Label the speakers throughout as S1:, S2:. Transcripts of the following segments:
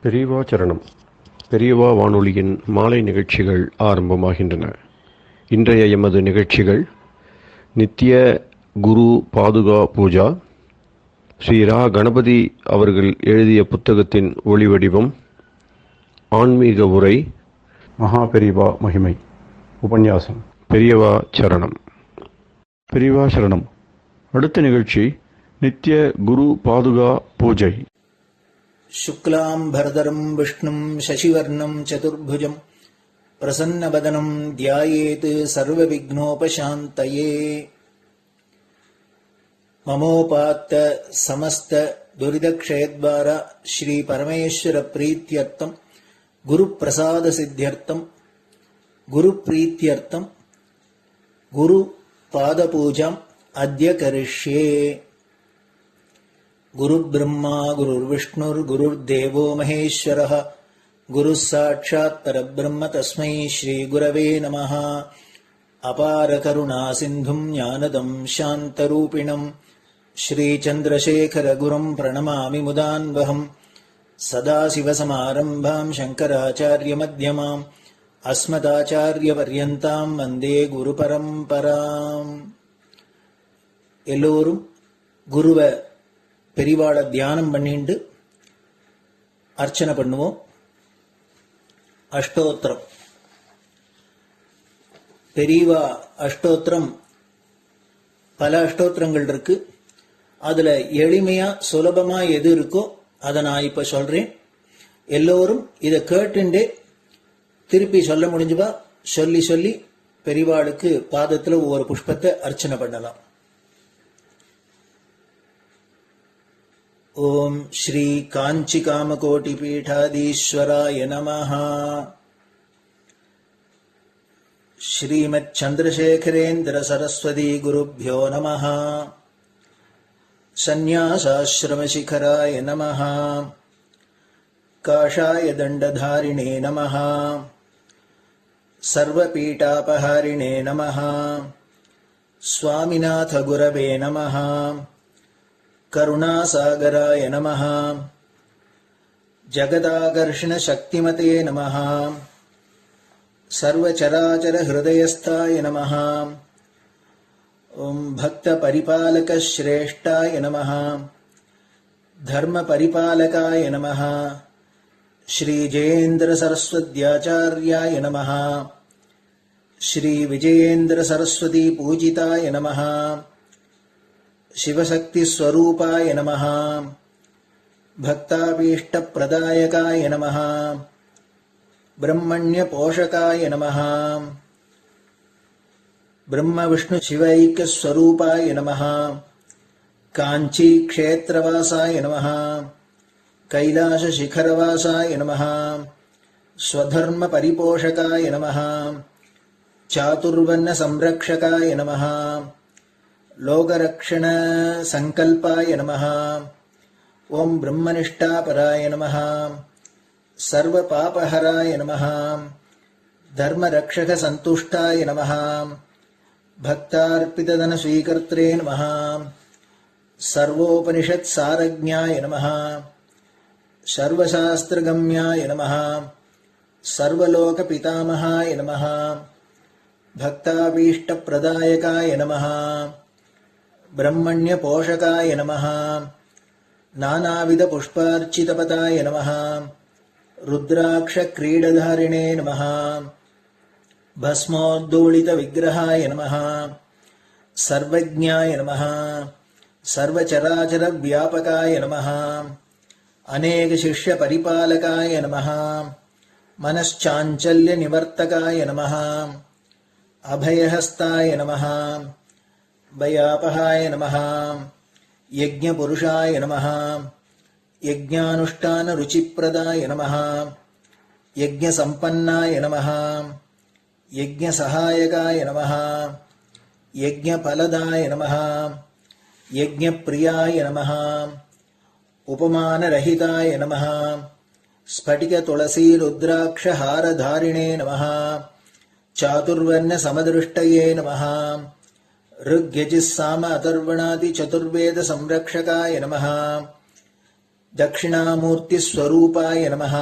S1: பெரியவா சரணம். பெரியவா வானொலியின் மாலை நிகழ்ச்சிகள் ஆரம்பமாகின்றன. இன்றைய எமது நிகழ்ச்சிகள் நித்திய குரு பாதுகா பூஜா, ஸ்ரீ ரா கணபதி அவர்கள் எழுதிய புத்தகத்தின் ஒளிவடிவம், ஆன்மீக உரை, மகா பெரியவா மகிமை உபன்யாசம். பெரியவா சரணம். பெரியவா சரணம். அடுத்த நிகழ்ச்சி நித்திய குரு பாதுகா பூஜை.
S2: शुक्लां भरदरं विष्णुं शशिवर्णं चतुर्भुजं प्रसन्नवदनं ध्यायेत् सर्वविघ्नोपशान्तये। ममोपात्त समस्त दुरितक्षयद्वारा श्री परमेश्वर प्रीत्यर्थं गुरुप्रसाद सिद्ध्यर्थं गुरुप्रीत्यर्थं गुरुपादपूजाम् अद्य करिष्ये। गुरुर्ब्रह्मा गुरुर्विष्णुर्गुरुर्देवो महेश्वरः गुरुः साक्षात् परब्रह्म तस्मै श्रीगुरवे नमः। अपार करुणासिन्धुं ज्ञानदं शान्तरूपिणं श्रीचन्द्रशेखरगुरुं प्रणमामि मुदान्वहम्। सदाशिवसमारम्भां शङ्कराचार्यमध्यमाम् अस्मदाचार्यपर्यन्तां वन्दे गुरुपरम्पराम्. எல்லோரும் குருவை பெரிவாளை தியானம் பண்ணிண்டு அர்ச்சனை பண்ணுவோம். அஷ்டோத்திரம். பெரியவா அஷ்டோத்திரம் பல அஷ்டோத்திரங்கள் இருக்கு. அதுல எளிமையா சுலபமா எது இருக்கோ அதை நான் இப்ப சொல்றேன். எல்லோரும் இதை கேட்டுண்டே திருப்பி சொல்ல முடிஞ்சுவா சொல்லி சொல்லி பெரிவாளுக்கு பாதத்துல ஒவ்வொரு புஷ்பத்தை அர்ச்சனை பண்ணலாம். ओम श्री कांची कामकोटि पीठाधीश्वराय नमः. श्रीमत् चंद्रशेखरेन्द्र सरस्वती गुरुभ्यो नमः. संन्यासाश्रम शिखराय नमः. काषाय दंडधारिणे नमः. सर्वपीठापहारिणे नमः. स्वामिनाथ गुरवे नमः. करुणासागराय नमः. जगदाकर्षण शक्तिमते नमः. सर्वचराचर हृदयस्थाय नमः. ओम भक्त परिपालक श्रेष्ठाय नमः. धर्म परिपालकाय नमः. श्री जयेन्द्र सरस्वत्याचार्याय नमः. श्री विजयेन्द्र सरस्वती पूजिताय नमः. शिवशक्ति स्वरूपाय नमः. भक्ताभीष्ट प्रदायकाय नमः. ब्रह्मण्य पोषकाय नमः. ब्रह्म विष्णु शिवैक्य स्वरूपाय नमः. कांची क्षेत्रवासाय नमः. कैलाश शिखरवासाय नमः. स्वधर्म परिपोषकाय नमः. चातुर्वर्ण संरक्षकाय नमः. लोकरक्षण संकल्पाय नमः. ओम ब्रह्मनिष्ठापराय नमः. सर्वपापहराय नमः. धर्मरक्षक संतुष्टाय नमः. भक्तार्पितधन स्वीकर्त्रे नमः. सर्वोपनिषत् सारज्ञाय नमः. सर्वशास्त्रगम्याय नमः. सर्वलोक पितामहाय नमः. भक्ताभीष्ट प्रदायकाय नमः. ब्रह्मण्य पोषकाय नमः. नानाविध पुष्पार्चितपताय नमः. रुद्राक्ष क्रीडधारिणे नमः. भस्मोद्दोलित विग्रहाय नमः. सर्वज्ञाय नमः. सर्वचराचर व्यापकाय नमः. अनेक शिष्य परिपालकाय नमः. मनश्चाञ्चल्य निवर्तकाय नमः. अभयहस्ताय नमः. भयापहाय नमः. यज्ञपुरुषाय नमः. यज्ञानुष्ठान रुचिप्रदाय नमः. यज्ञसम्पन्नाय नमः. यज्ञसहायकाय नमः. यज्ञफलदाय नमः. यज्ञप्रियाय नमः. उपमानरहिताय नमः. स्फटिक तुलसी रुद्राक्ष हारधारिणे नमः. चातुर्वर्ण समदृष्टये नमः. ऋग्यजुस्साम अथर्वणादि चतुर्वेद संरक्षकाय नमः. दक्षिणामूर्तिस्वरूपाय नमः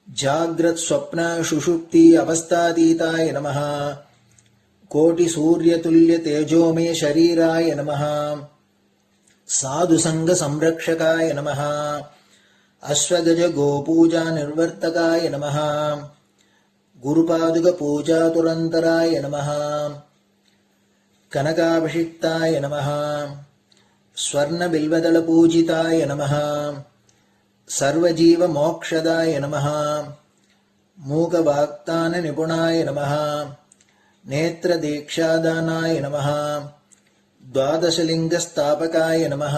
S2: जाग्रत् स्वप्न सुषुप्ति अवस्थातीताय नमः कोटिसूर्यतुल्यतेजोमय शरीराय नमः साधुसङ्गसंरक्षकाय नमः अश्वगज गोपूजा निर्वर्तकाय नमः गुरुपादुकपूजातुरन्तराय नमः कनकाभिषिक्ताय नमः स्वर्णबिल्वदलपूजिताय नमः सर्वजीवमोक्षदाय नमः मूकवाक्ताननिपुणाय नमः नेत्रदीक्षादानाय नमः द्वादशलिङ्गस्थापकाय नमः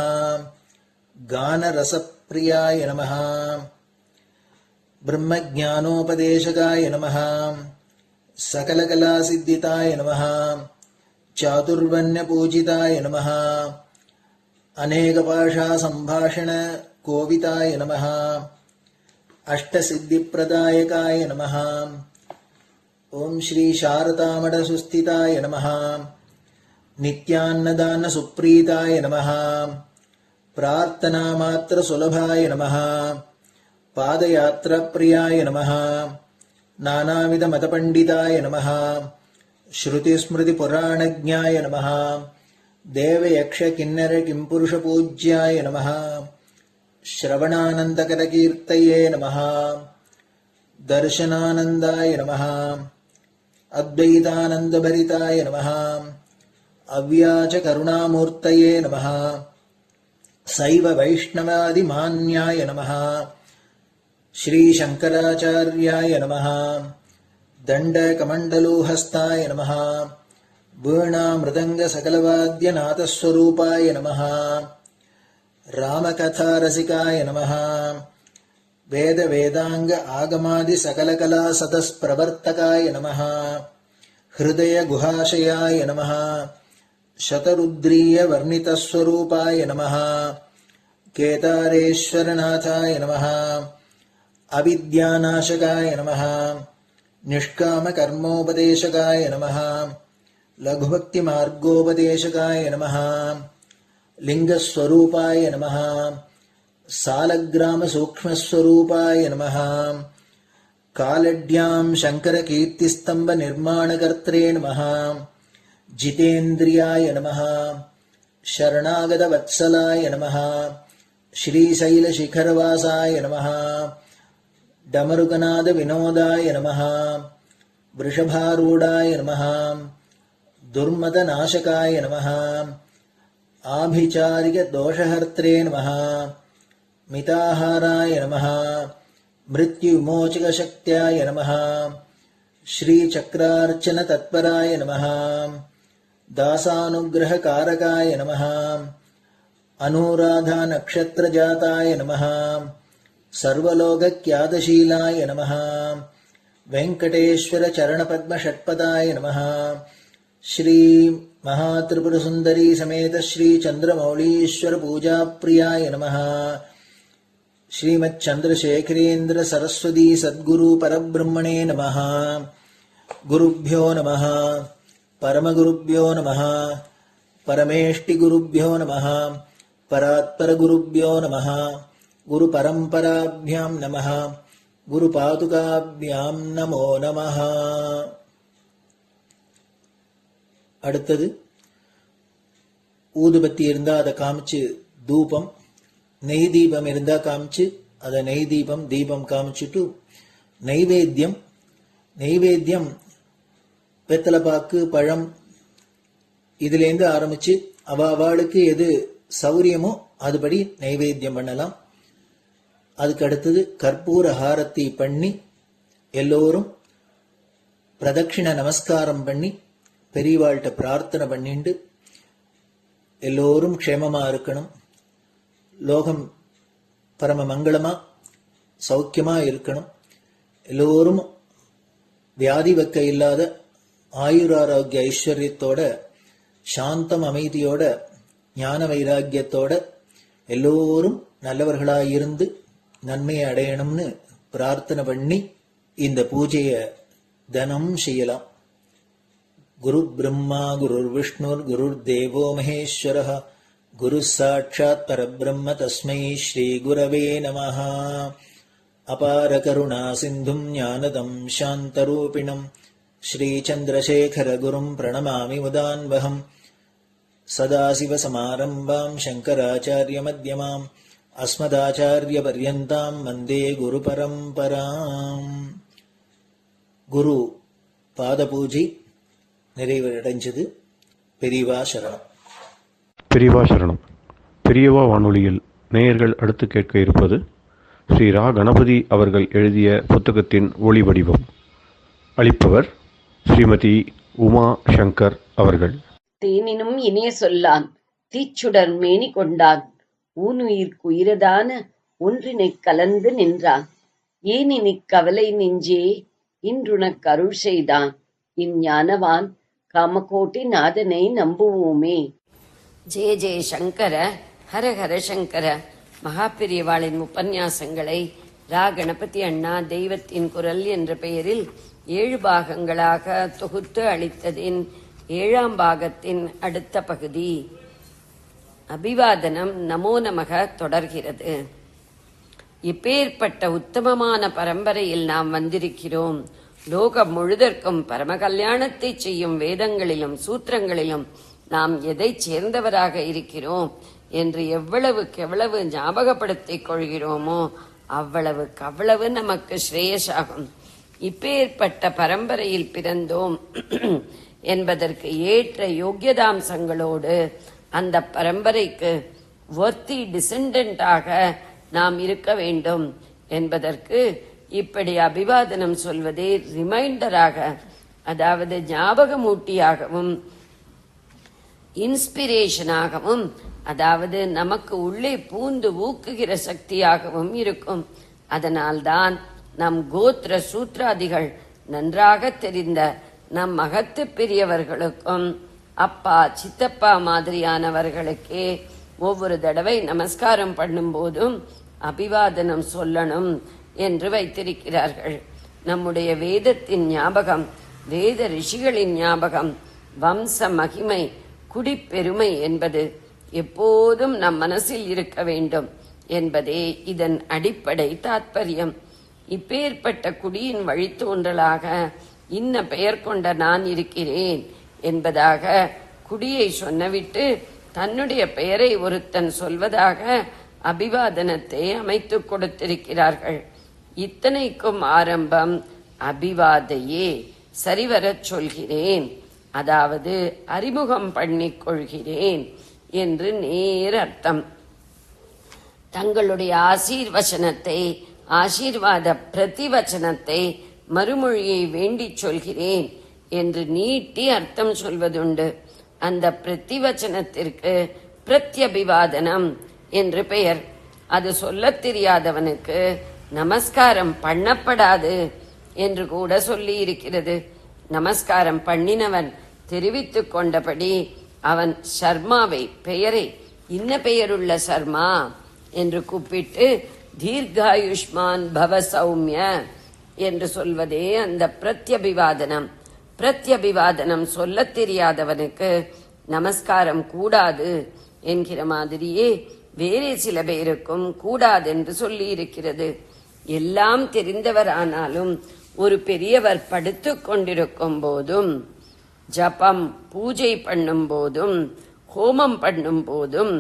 S2: गानरसप्रियाय नमः ब्रह्मज्ञानोपदेशकाय नमः सकलकलासिद्धिताय नमः चातुर्वर्ण्यपूजिताय नमः अनेकभाषासम्भाषण कोविताय नमः अष्टसिद्धिप्रदायकाय नमः ओम श्री शारदामठसुस्थिताय नमः नित्यान्नदानसुप्रीताय नमः प्रार्थनामात्रसुलभाय नमः पादयात्राप्रियाय नमः नानाविधमतपण्डिताय नमः श्रुतिस्मृतिपुराणज्ञाय नमः देवयक्षकिन्नरकिंपुरुषपूज्याय नमः श्रवणानन्दकरकीर्तये नमः दर्शनानन्दाय नमः अद्वैतानन्दभरिताय नमः अव्याजकरुणामूर्तये नमः शैव वैष्णवादिमान्याय नमः श्रीशङ्कराचार्याय नमः दण्डकमण्डलोहस्ताय नमः वीणामृदङ्गसकलवाद्यनाथस्वरूपाय नमः रामकथारसिकाय नमः वेदवेदाङ्ग आगमादिसकलकलासतस्प्रवर्तकाय नमः हृदयगुहाशयाय नमः शतरुद्रीयवर्णितस्वरूपाय नमः केदारेश्वरनाथाय नमः अविद्यानाशकाय नमः निष्कामकर्मोपदेशकाय नमः लघुभक्तिमार्गोपदेशकाय नमः लिङ्गस्वरूपाय नमः सालग्रामसूक्ष्मस्वरूपाय नमः कालड्यां शङ्करकीर्तिस्तम्भनिर्माणकर्त्रे नमः जितेन्द्रियाय नमः शरणागतवत्सलाय नमः श्रीशैलशिखरवासाय नमः डमरुकनादविनोदाय नमः वृषभारूढाय नमः दुर्मदनाशकाय नमः आभिचारिकदोषहर्त्रे नमः मिताहाराय नमः मृत्युविमोचकशक्त्याय नमः श्रीचक्रार्चनतत्पराय नमः दासानुग्रहकारकाय नमः अनुराधानक्षत्रजाताय नमः सर्वलोकख्यातशीलाय नमः वेङ्कटेश्वरचरणपद्मषट्पदाय नमः श्री महात्रिपुरसुन्दरी समेत श्री चन्द्रमौलीश्वर पूजाप्रियाय नमः श्रीमच्चन्द्रशेखरेन्द्र सरस्वती सद्गुरु परब्रह्मणे नमः गुरुभ्यो नमः परमगुरुभ्यो नमः परमेष्टिगुरुभ्यो नमः परात्परगुरुभ्यो नमः गुरुपरम्पराभ्यां नमः गुरुपादुकाभ्यां नमो नमः. அடுத்தது ஊதுபத்தி இருந்தா அதை காமிச்சு தூபம், நெய் தீபம் இருந்தா காமிச்சு அதை நெய் தீபம் தீபம் காமிச்சுட்டு நைவேத்தியம் வெத்தலைப்பாக்கு பழம் இதுலேருந்து ஆரம்பிச்சு அவளுக்கு எது சௌரியமோ அதுபடி நைவேத்தியம் பண்ணலாம். அதுக்கு அடுத்தது கற்பூர ஹாரத்தி பண்ணி எல்லோரும் பிரதட்சிண நமஸ்காரம் பண்ணி பெரியவாள்கிட்ட பிரார்த்தனை பண்ணிண்டு எல்லோரும் க்ஷேமமா இருக்கணும், லோகம் பரம மங்களமா சௌக்கியமா இருக்கணும், எல்லோரும் வியாதி வெக்க இல்லாத ஆயுராரோக்கிய ஐஸ்வர்யத்தோட சாந்தம் அமைதியோட ஞான வைராக்கியத்தோட எல்லோரும் நல்லவர்களாயிருந்து நன்மையை அடையணும்னு பிரார்த்தனை பண்ணி இந்த பூஜையை தினம் செய்யலாம். குரு பிரம்மா குருர் விஷ்ணுர் குருர் தேவோ மகேஸ்வரः குரு சாட்சாத் பரபிரம்ம தஸ்மை ஸ்ரீ குரவே நமஹ. அபார கருணா சிந்தும் ஞானதம் சாந்தரூபிணம் ஸ்ரீ சந்திரசேகர குரும் பிரணமாமி முதான்வகம். சதாசிவசமாரம்பாம் சங்கராச்சாரிய மத்யமாம் அஸ்மதாச்சாரிய பர்யந்தாம் வந்தே குரு பரம்பராம். குரு பாத பூஜை நிறைவடைஞ்சது. பெரியவா சரணம்.
S1: பெரியவா சரணம். பெரியவா வானொலியில் நேயர்கள் அடுத்து கேட்க இருப்பது ஸ்ரீ ரா கணபதி அவர்கள் எழுதிய புத்தகத்தின் ஒளி வடிவம். அளிப்பவர் ஸ்ரீமதி உமா சங்கர் அவர்கள்.
S3: தேனினும் இனிய சொல்லான் தீச்சுடர் மேனி கொண்டான் ஊனுயிர்க்குயிரதான ஒன்றினைக் கலந்து நின்றான் ஏனினிக் கவலை நெஞ்சே இன்றுனக் அருள் செய்தான் இஞ்ஞானவான் காமகோட்டி நாதனை நம்புவோமே. ஜெய ஜெய சங்கர, ஹர ஹர சங்கர. மகாபெரியவாளின் உபன்யாசங்களை ரா கணபதி அண்ணா தெய்வத்தின் குரல் என்ற பெயரில் 7 பாகங்களாக தொகுத்து அளித்ததின் 7ஆம் பாகத்தின் அடுத்த பகுதி அபிவாதனம் நமோ நமக தொடர்கிறது. இப்பேற்பட்ட உத்தமமான பரம்பரையில் நாம் வந்திருக்கிறோம். லோகம் முழுதற்கும் பரம கல்யாணத்தை செய்யும் வேதங்களிலும் சூத்திரங்களிலும் நாம் எதை சேர்ந்தவராக இருக்கிறோம் என்று எவ்வளவுக்கு ஞாபகப்படுத்திக் கொள்கிறோமோ அவ்வளவுக்கு நமக்கு ஸ்ரேயஸாகும். இப்பேற்பட்ட பரம்பரையில் பிறந்தோம் என்பதற்கு ஏற்ற யோக்கியதாம்சங்களோடு அந்த பரம்பரைக்கு ஒர்த்தி டிசெண்டன்டாக நாம் இருக்க வேண்டும் என்பதற்கு இப்படி அபிவாதனம் சொல்வதே ரிமைண்டராக, அதாவது ஞாபகமூட்டியாகவும் இன்ஸ்பிரேஷனாகவும், அதாவது நமக்கு உள்ளே பூந்து ஊக்குகிற சக்தியாகவும் இருக்கும். அதனால்தான் நம் கோத்திர சூத்ராதிகள் நன்றாக தெரிந்த நம் மகத்து பெரியவர்களுக்கும் அப்பா சித்தப்பா மாதிரியானவர்களுக்கே ஒவ்வொரு தடவை நமஸ்காரம் பண்ணும் போதும் அபிவாதனம் சொல்லணும் என்று வைத்திருக்கிறார்கள். நம்முடைய வேதத்தின் ஞாபகம், வேத ரிஷிகளின் ஞாபகம், வம்ச மகிமை, குடிப்பெருமை என்பது எப்போதும் நம் மனசில் இருக்க வேண்டும் என்பதே இதன் அடிப்படை தாத்பரியம். இப்பேற்பட்ட குடியின் வழித்தோன்றலாக இன்ன பெயர் கொண்ட நான் இருக்கிறேன் என்பதாக குடியை சொன்னவிட்டு தன்னுடைய பெயரை ஒருத்தன் சொல்வதாக அபிவாதனத்தை அமைத்துக் கொடுத்திருக்கிறார்கள். இத்தனைக்கும் ஆரம்பம் அபிவாதையே, சரிவரச் சொல்கிறேன், அதாவது அறிமுகம் பண்ணிக் கொள்கிறேன் என்று நேர் அர்த்தம். தங்களுடைய ஆசீர்வாத பிரதிவச்சனத்தை மறுமொழியை வேண்டிச் சொல்கிறேன் என்று நீட்டி அர்த்தம் சொல்வதுண்டு. அந்த பிரதிவச்சனத்திற்கு பிரத்யபிவாதனம் என்று பெயர். அது சொல்லத் தெரியாதவனுக்கு நமஸ்காரம் பண்ணப்படாது என்று கூட சொல்லி இருக்கிறது. நமஸ்காரம் பண்ணினவன் தெரிவித்துக் கொண்டபடி அவன் சர்மாவை, பெயரை இன்ன பெயருள்ள சர்மா என்று கூப்பிட்டு தீர்காயுஷ்மான் பவ சௌமிய என்று சொல்வதே அந்த பிரத்யபிவாதனம். பிரத்யபிவாதனம் சொல்லத் தெரியாதவனுக்கு நமஸ்காரம் கூடாது என்கிற மாதிரியே வேறே சில பேருக்கும் கூடாதென்று சொல்லி இருக்கிறது. எல்லாம் தெரிந்தவரானாலும் ஒரு பெரியவர் படுத்துக் கொண்டிருக்கும் போதும், ஜபம் பூஜை பண்ணும் போதும், ஹோமம் பண்ணும் போதும்,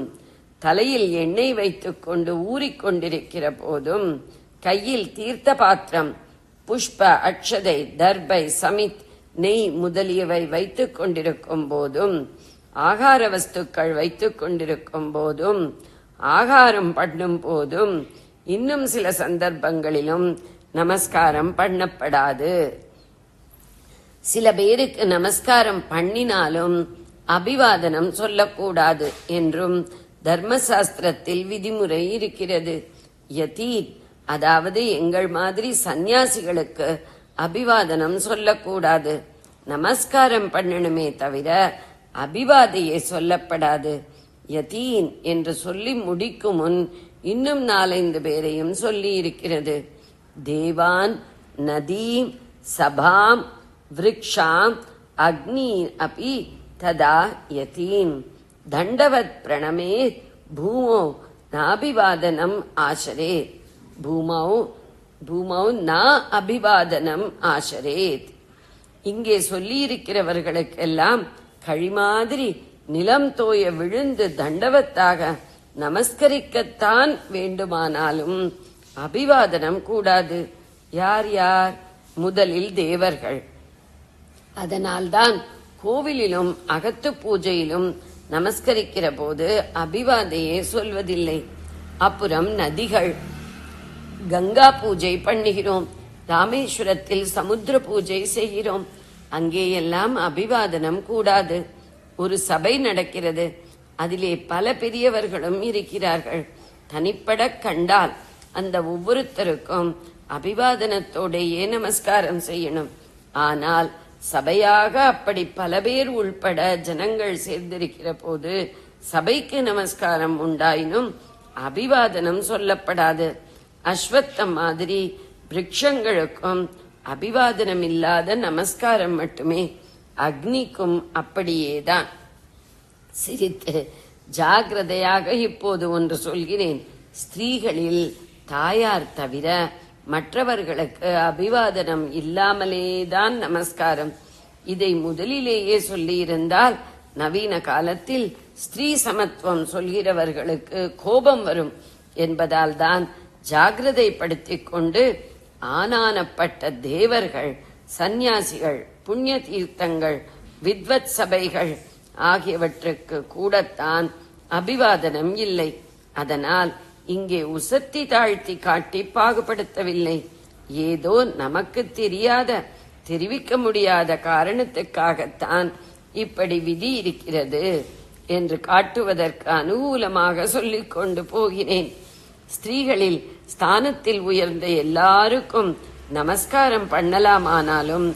S3: தலையில் எண்ணெய் வைத்துக் கொண்டு ஊறிக்கொண்டிருக்கிற போதும், கையில் தீர்த்த பாத்திரம், புஷ்ப, அக்ஷதை, தர்பை, சமித், நெய் முதலியவை வைத்துக் கொண்டிருக்கும் போதும், ஆகார வஸ்துக்கள் வைத்துக் கொண்டிருக்கும் போதும், ஆகாரம் பண்ணும் போதும், இன்னும் சில சந்தர்ப்பங்களிலும் நமஸ்காரம் பண்ணப்படாது. சில பேருக்கு நமஸ்காரம் பண்ணினாலும் அபிவாதனம் சொல்லக்கூடாது என்றும் தர்மசாஸ்திரத்தில் விதிமுறை இருக்கிறது. யதீத், அதாவது எங்கள் மாதிரி சந்நியாசிகளுக்கு அபிவாதனம் சொல்லக்கூடாது. நமஸ்காரம் பண்ணணுமே தவிர அபிவாதையே சொல்லப்படாது. யதீன் என்று சொல்லி முடிக்கும் முன் இன்னும் 4-5 பேரையும் சொல்லி இருக்கிறது. தேவான், நதீம், சபாம், விருக்ஷாம், அக்னி அபி ததா யதீம். தண்டவத் பிரணமே பூமோ நாபிவாதனம் ஆசரேத். பூமௌ நா அபிவாதனம் ஆசரேத். இங்கே சொல்லியிருக்கிறவர்களுக்கெல்லாம் கழிமாதிரி நிலம் தோய விழுந்து தண்டவத்தாக நமஸ்கரிக்கத்தான் வேண்டுமானாலும் அபிவாதனம் கூடாது. யார் யார்? முதலில் தேவர்கள். அதனால்தான் கோவிலிலும் அகத்து பூஜையிலும் நமஸ்கரிக்கிற போது அபிவாதையே சொல்வதில்லை. அப்புறம் நதிகள். கங்கா பூஜை பண்ணுகிறோம், ராமேஸ்வரத்தில் சமுத்திர பூஜை செய்கிறோம், அங்கேயெல்லாம் அபிவாதனம் கூடாது. ஒரு சபை நடக்கிறது, அதிலே பல பெரியவர்களும் இருக்கிறார்கள். தனிப்பட கண்டால் அந்த ஒவ்வொருத்தருக்கும் அபிவாதனத்தோடையே நமஸ்காரம் செய்யணும். ஆனால் சபையாக அப்படி பல பேர் உள்பட ஜனங்கள் சேர்ந்திருக்கிற போது சபைக்கு நமஸ்காரம் உண்டாயினும் அபிவாதனம் சொல்லப்படாது. அஸ்வத்தம் மாதிரி விருட்சங்களுக்கும் அபிவாதனம் இல்லாத நமஸ்காரம் மட்டுமே. அக்னிக்கும் அப்படியேதான். சிரித்து ஜாகிரதையாக இப்போது ஒன்று சொல்கிறேன். ஸ்திரீகளில் தாயார் தவிர மற்றவர்களுக்கு அபிவாதனம் இல்லாமலேதான் நமஸ்காரம். இதை முதலிலேயே சொல்லியிருந்தால் நவீன காலத்தில் ஸ்திரீ சமத்துவம் சொல்கிறவர்களுக்கு கோபம் வரும் என்பதால் தான் ஜாகிரதைப்படுத்திக் கொண்டு ஆனானப்பட்ட தேவர்கள், சந்நியாசிகள், புண்ணிய தீர்த்தங்கள், வித்வத் சபைகள் ஆகியவற்றுக்கு கூடத்தான் அபிவாதனம் இல்லை. அதனால் இங்கே உசத்தி தாழ்த்தி காட்டி பாகுபடுத்தவில்லை. ஏதோ நமக்கு தெரியாத, தெரிவிக்க முடியாத காரணத்துக்காகத்தான் இப்படி விதி இருக்கிறது என்று காட்டுவதற்கு அனுகூலமாக சொல்லிக் கொண்டு போகிறேன். ஸ்திரீகளில் ஸ்தானத்தில் உயர்ந்த எல்லாருக்கும் நமஸ்காரம் பண்ணலாமானாலும்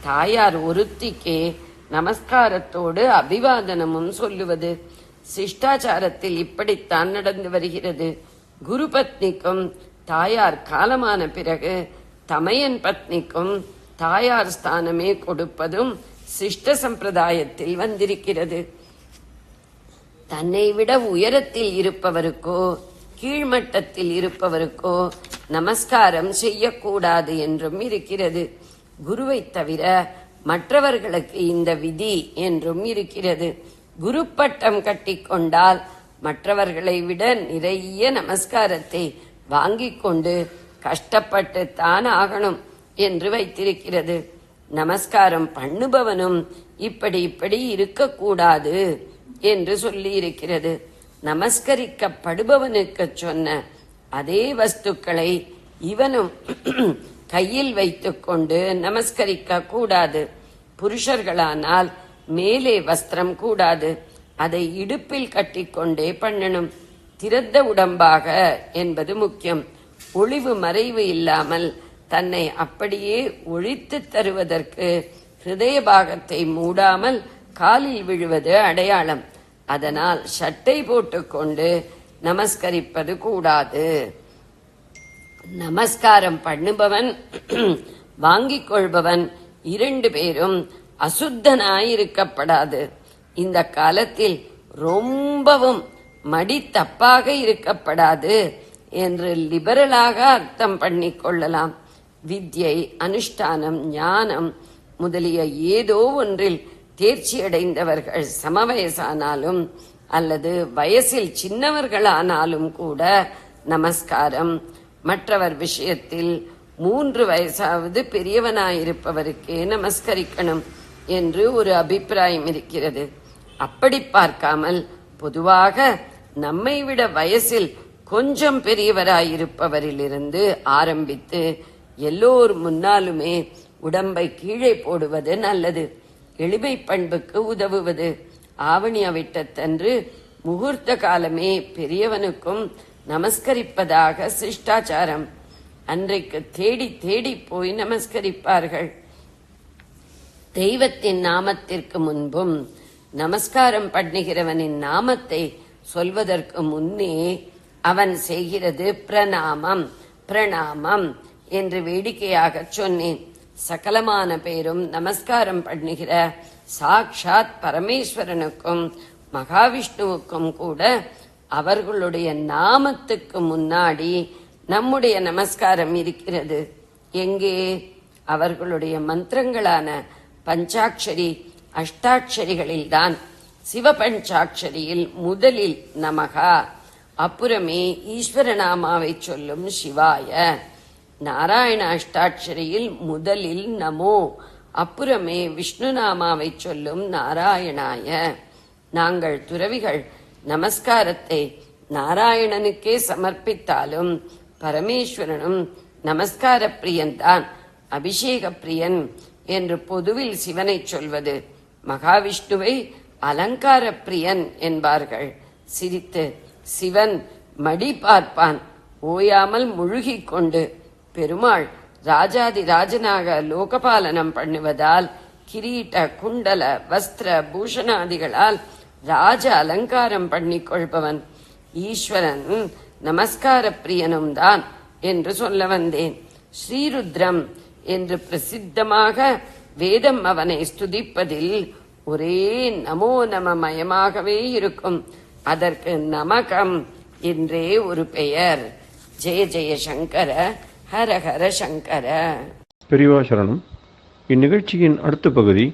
S3: தாயார் ஒருத்திக்கே நமஸ்காரத்தோடு அபிவாதனமும் சொல்லுவது சிஷ்டாச்சாரத்தில் இப்படித்தான் நடந்து வருகிறது. குரு பத்னிக்கும் தாயார் காலமான பிறகு தமையன் பத்னிக்கும் தாயார் ஸ்தானமே கொடுப்பதும் சிஷ்ட சம்பிரதாயத்தில் வந்திருக்கிறது. தன்னை விட உயரத்தில் இருப்பவருக்கோ கீழ்மட்டத்தில் இருப்பவருக்கோ நமஸ்காரம் செய்யக்கூடாது என்றும் இருக்கிறது. குருவை தவிர மற்றவர்களுக்கு இந்த விதி என்றும் இருக்கிறது. குரு பட்டம் கட்டிக்கொண்டால் மற்றவர்களை விட நிறைய நமஸ்காரத்தை வாங்கிக் கொண்டு கஷ்டப்பட்டு தான் ஆகணும் என்று வைத்திருக்கிறது. நமஸ்காரம் பண்ணுபவனும் இப்படி இப்படி இருக்கக்கூடாது என்று சொல்லி இருக்கிறது. நமஸ்கரிக்கப்படுபவனுக்கு சொன்ன அதே வஸ்துக்களை இவனும் கையில் வைத்துக் கொண்டு நமஸ்கரிக்க கூடாது. புருஷர்களானால் மேலே வஸ்திரம் கூடாது, அதை இடுப்பில் கட்டிக்கொண்டே பண்ணணும். திறந்த உடம்பாக என்பது முக்கியம். ஒளிவு மறைவு இல்லாமல் தன்னை அப்படியே ஒழித்து தருவதற்கு ஹிருதய பாகத்தை மூடாமல் காலில் விழுவது அடையாளம். அதனால் சட்டை போட்டுக்கொண்டு நமஸ்கரிப்பது கூடாது. நமஸ்காரம் பண்ணுபவன் வாங்கிக் கொள்பவன் 2 பேரும் அசுத்தனாயிருக்கப்படாது. இந்த காலத்தில் ரொம்பவும் மடி தப்பாக இருக்கப்படாது என்று லிபரலாக அர்த்தம் பண்ணிக் கொள்ளலாம். வித்யை, அனுஷ்டானம், ஞானம் முதலிய ஏதோ ஒன்றில் தேர்ச்சியடைந்தவர்கள் சமவயசானாலும் அல்லது வயசில் சின்னவர்களானாலும் கூட நமஸ்காரம். மற்றவர் விஷயத்தில் 3 வயசாவது பெரியவனாயிருப்பவருக்கே நமஸ்கரிக்கணும் என்று ஒரு அபிப்பிராயம் இருக்கிறது. அப்படி பார்க்காமல் பொதுவாக நம்மை விட வயசில் கொஞ்சம் பெரியவராயிருப்பவரிலிருந்து ஆரம்பித்து எல்லோர் முன்னாலுமே உடம்பை கீழே போடுவது நல்லது. எளிமை பண்புக்கு உதவுவது. ஆவணி அவிட்டத்தன்று முகூர்த்த காலமே பெரியவனுக்கும் நமஸ்கரிப்பதாக சிஷ்டாச்சாரம். அன்றைக்கு தேடி தேடி போய் நமஸ்கரிப்பார்கள். தெய்வத்தின் நாமத்திற்கு முன்பும் நமஸ்காரம் பண்ணுகிறவனின் நாமத்தை சொல்வதற்கு முன்னே அவன் செய்கிறது பிரணாமம். பிரணாமம் என்று வேடிக்கையாக சொன்னேன். சகலமான பேரும் நமஸ்காரம் பண்ணுகிற சாக்ஷாத் பரமேஸ்வரனுக்கும் மகாவிஷ்ணுவுக்கும் கூட அவர்களுடைய நாமத்துக்கு முன்னாடி நம்முடைய நமஸ்காரம் இருக்கிறது. எங்கே? அவர்களுடைய மந்திரங்களான பஞ்சாட்சரி அஷ்டாட்சரிகளில்தான். சிவபஞ்சாட்சரியில் முதலில் நமகா, அப்புறமே ஈஸ்வரநாமாவை சொல்லும் சிவாய. நாராயண அஷ்டாட்சரியில் முதலில் நமோ, அப்புறமே விஷ்ணுநாமாவை சொல்லும் நாராயணாய. நாங்கள் துறவிகள் நமஸ்காரத்தை நாராயணனுக்கே சமர்ப்பித்தாலும் பரமேஸ்வரனும் நமஸ்கார பிரியன்தான், அபிஷேக பிரியன் என்று பொதுவில் சிவனை சொல்வது. மகாவிஷ்ணுவை அலங்கார பிரியன் என்பார்கள். சிரித்து சிவன் மடி பார்ப்பான், ஓயாமல் முழுகிக் கொண்டு. பெருமாள் ராஜாதி ராஜனாக லோகபாலனம் பண்ணுவதால் கிரீட்ட குண்டல வஸ்திர பூஷணாதிகளால் ராஜ அலங்காரம் பண்ணிக் கொள்பவன். ஈஸ்வரன் நமஸ்கார பிரியனும் தான் என்று சொல்ல வந்தேன். ஸ்ரீருத்ரம் என்று பிரசித்தமாக வேதம் அவனை ஸ்துதிப்பதில் ஒரே நமோ நமமயமாகவே இருக்கும். அதற்கு நமகம் என்றே ஒரு பெயர். ஜெய ஜெய சங்கர, ஹர ஹர சங்கர.
S1: பெரியவா சரணம். இந்நிகழ்ச்சியின் அடுத்த பகுதி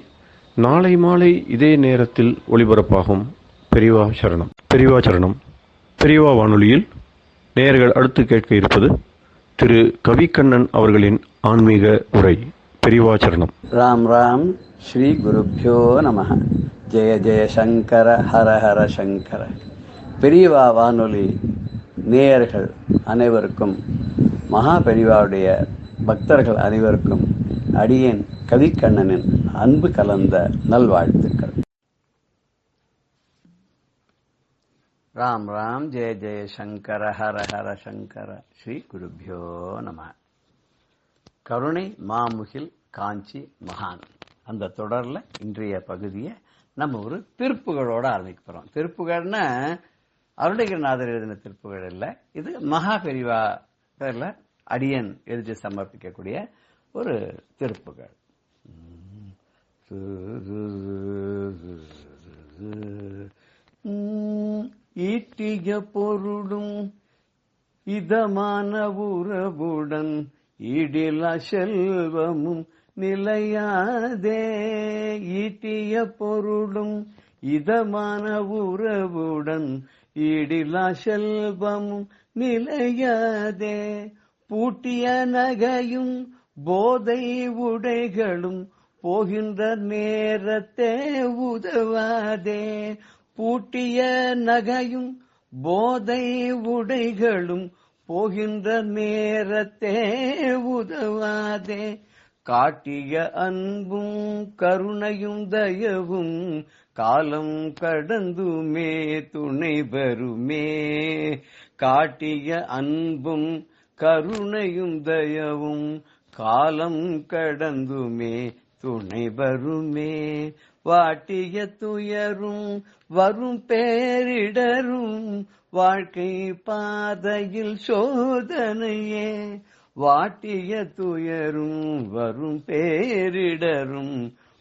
S1: நாளை மாலை இதே நேரத்தில் ஒளிபரப்பாகும். பெரியவா சரணம். பெரியவா சரணம். பெரியவா வானொலியில் நேயர்கள் அடுத்து கேட்க இருப்பது திரு கவிக்கண்ணன் அவர்களின் ஆன்மீக உரை. பெரியவா சரணம்.
S4: ராம் ராம். ஸ்ரீ குருப்யோ நமஹ. ஜெய ஜெய சங்கர, ஹர ஹர சங்கர. பெரியவா வானொலி நேயர்கள் அனைவருக்கும், மகா பெரியவாவுடைய பக்தர்கள் அனைவருக்கும் அடியேன் கவிக்கண்ணனின் அன்பு கலந்த நல்வாழ்த்துக்கள். ராம் ராம். ஜெய ஜெய சங்கர, ஹர ஹர சங்கர. ஸ்ரீ குருப்யோ நம. கருணை மாமுகில் காஞ்சி மகான், அந்த தொடர்ல இன்றைய பகுதியை நம்ம ஒரு திருப்புகளோட ஆரம்பிக்க போறோம். திருப்புகள்னா அருணகிரிநாதர் எழுதின திருப்புகள் இல்லை, இது மகா பெரிவா அடியன் எழுதி சமர்ப்பிக்கக்கூடிய ஒரு திருப்புகள். ஈட்டிய பொருளும் இதமான உறவுடன் ஈடில செல்வமும் நிலையாதே. ஈட்டிய பொருளும் இதமான உறவுடன் ஈடில செல்வமும் நிலையாதே. பூட்டிய நகையும் போதை உடைகளும் போகின்ற நேரத்தே உதவாதே. பூட்டிய நகையும் போதை உடைகளும் போகின்ற நேரத்தே உதவாதே. காட்டிய அன்பும் கருணையும் தயவும் காலம் கடந்துமே துணை வருமே. காட்டிய அன்பும் கருணையும் தயவும் காலம் கடந்துமே துணை வருமே. வாட்டிய துயரும் வரும் பேரிடரும் வாழ்க்கை பாதையில் சோதனையே. வாட்டிய துயரும் வரும் பேரிடரும்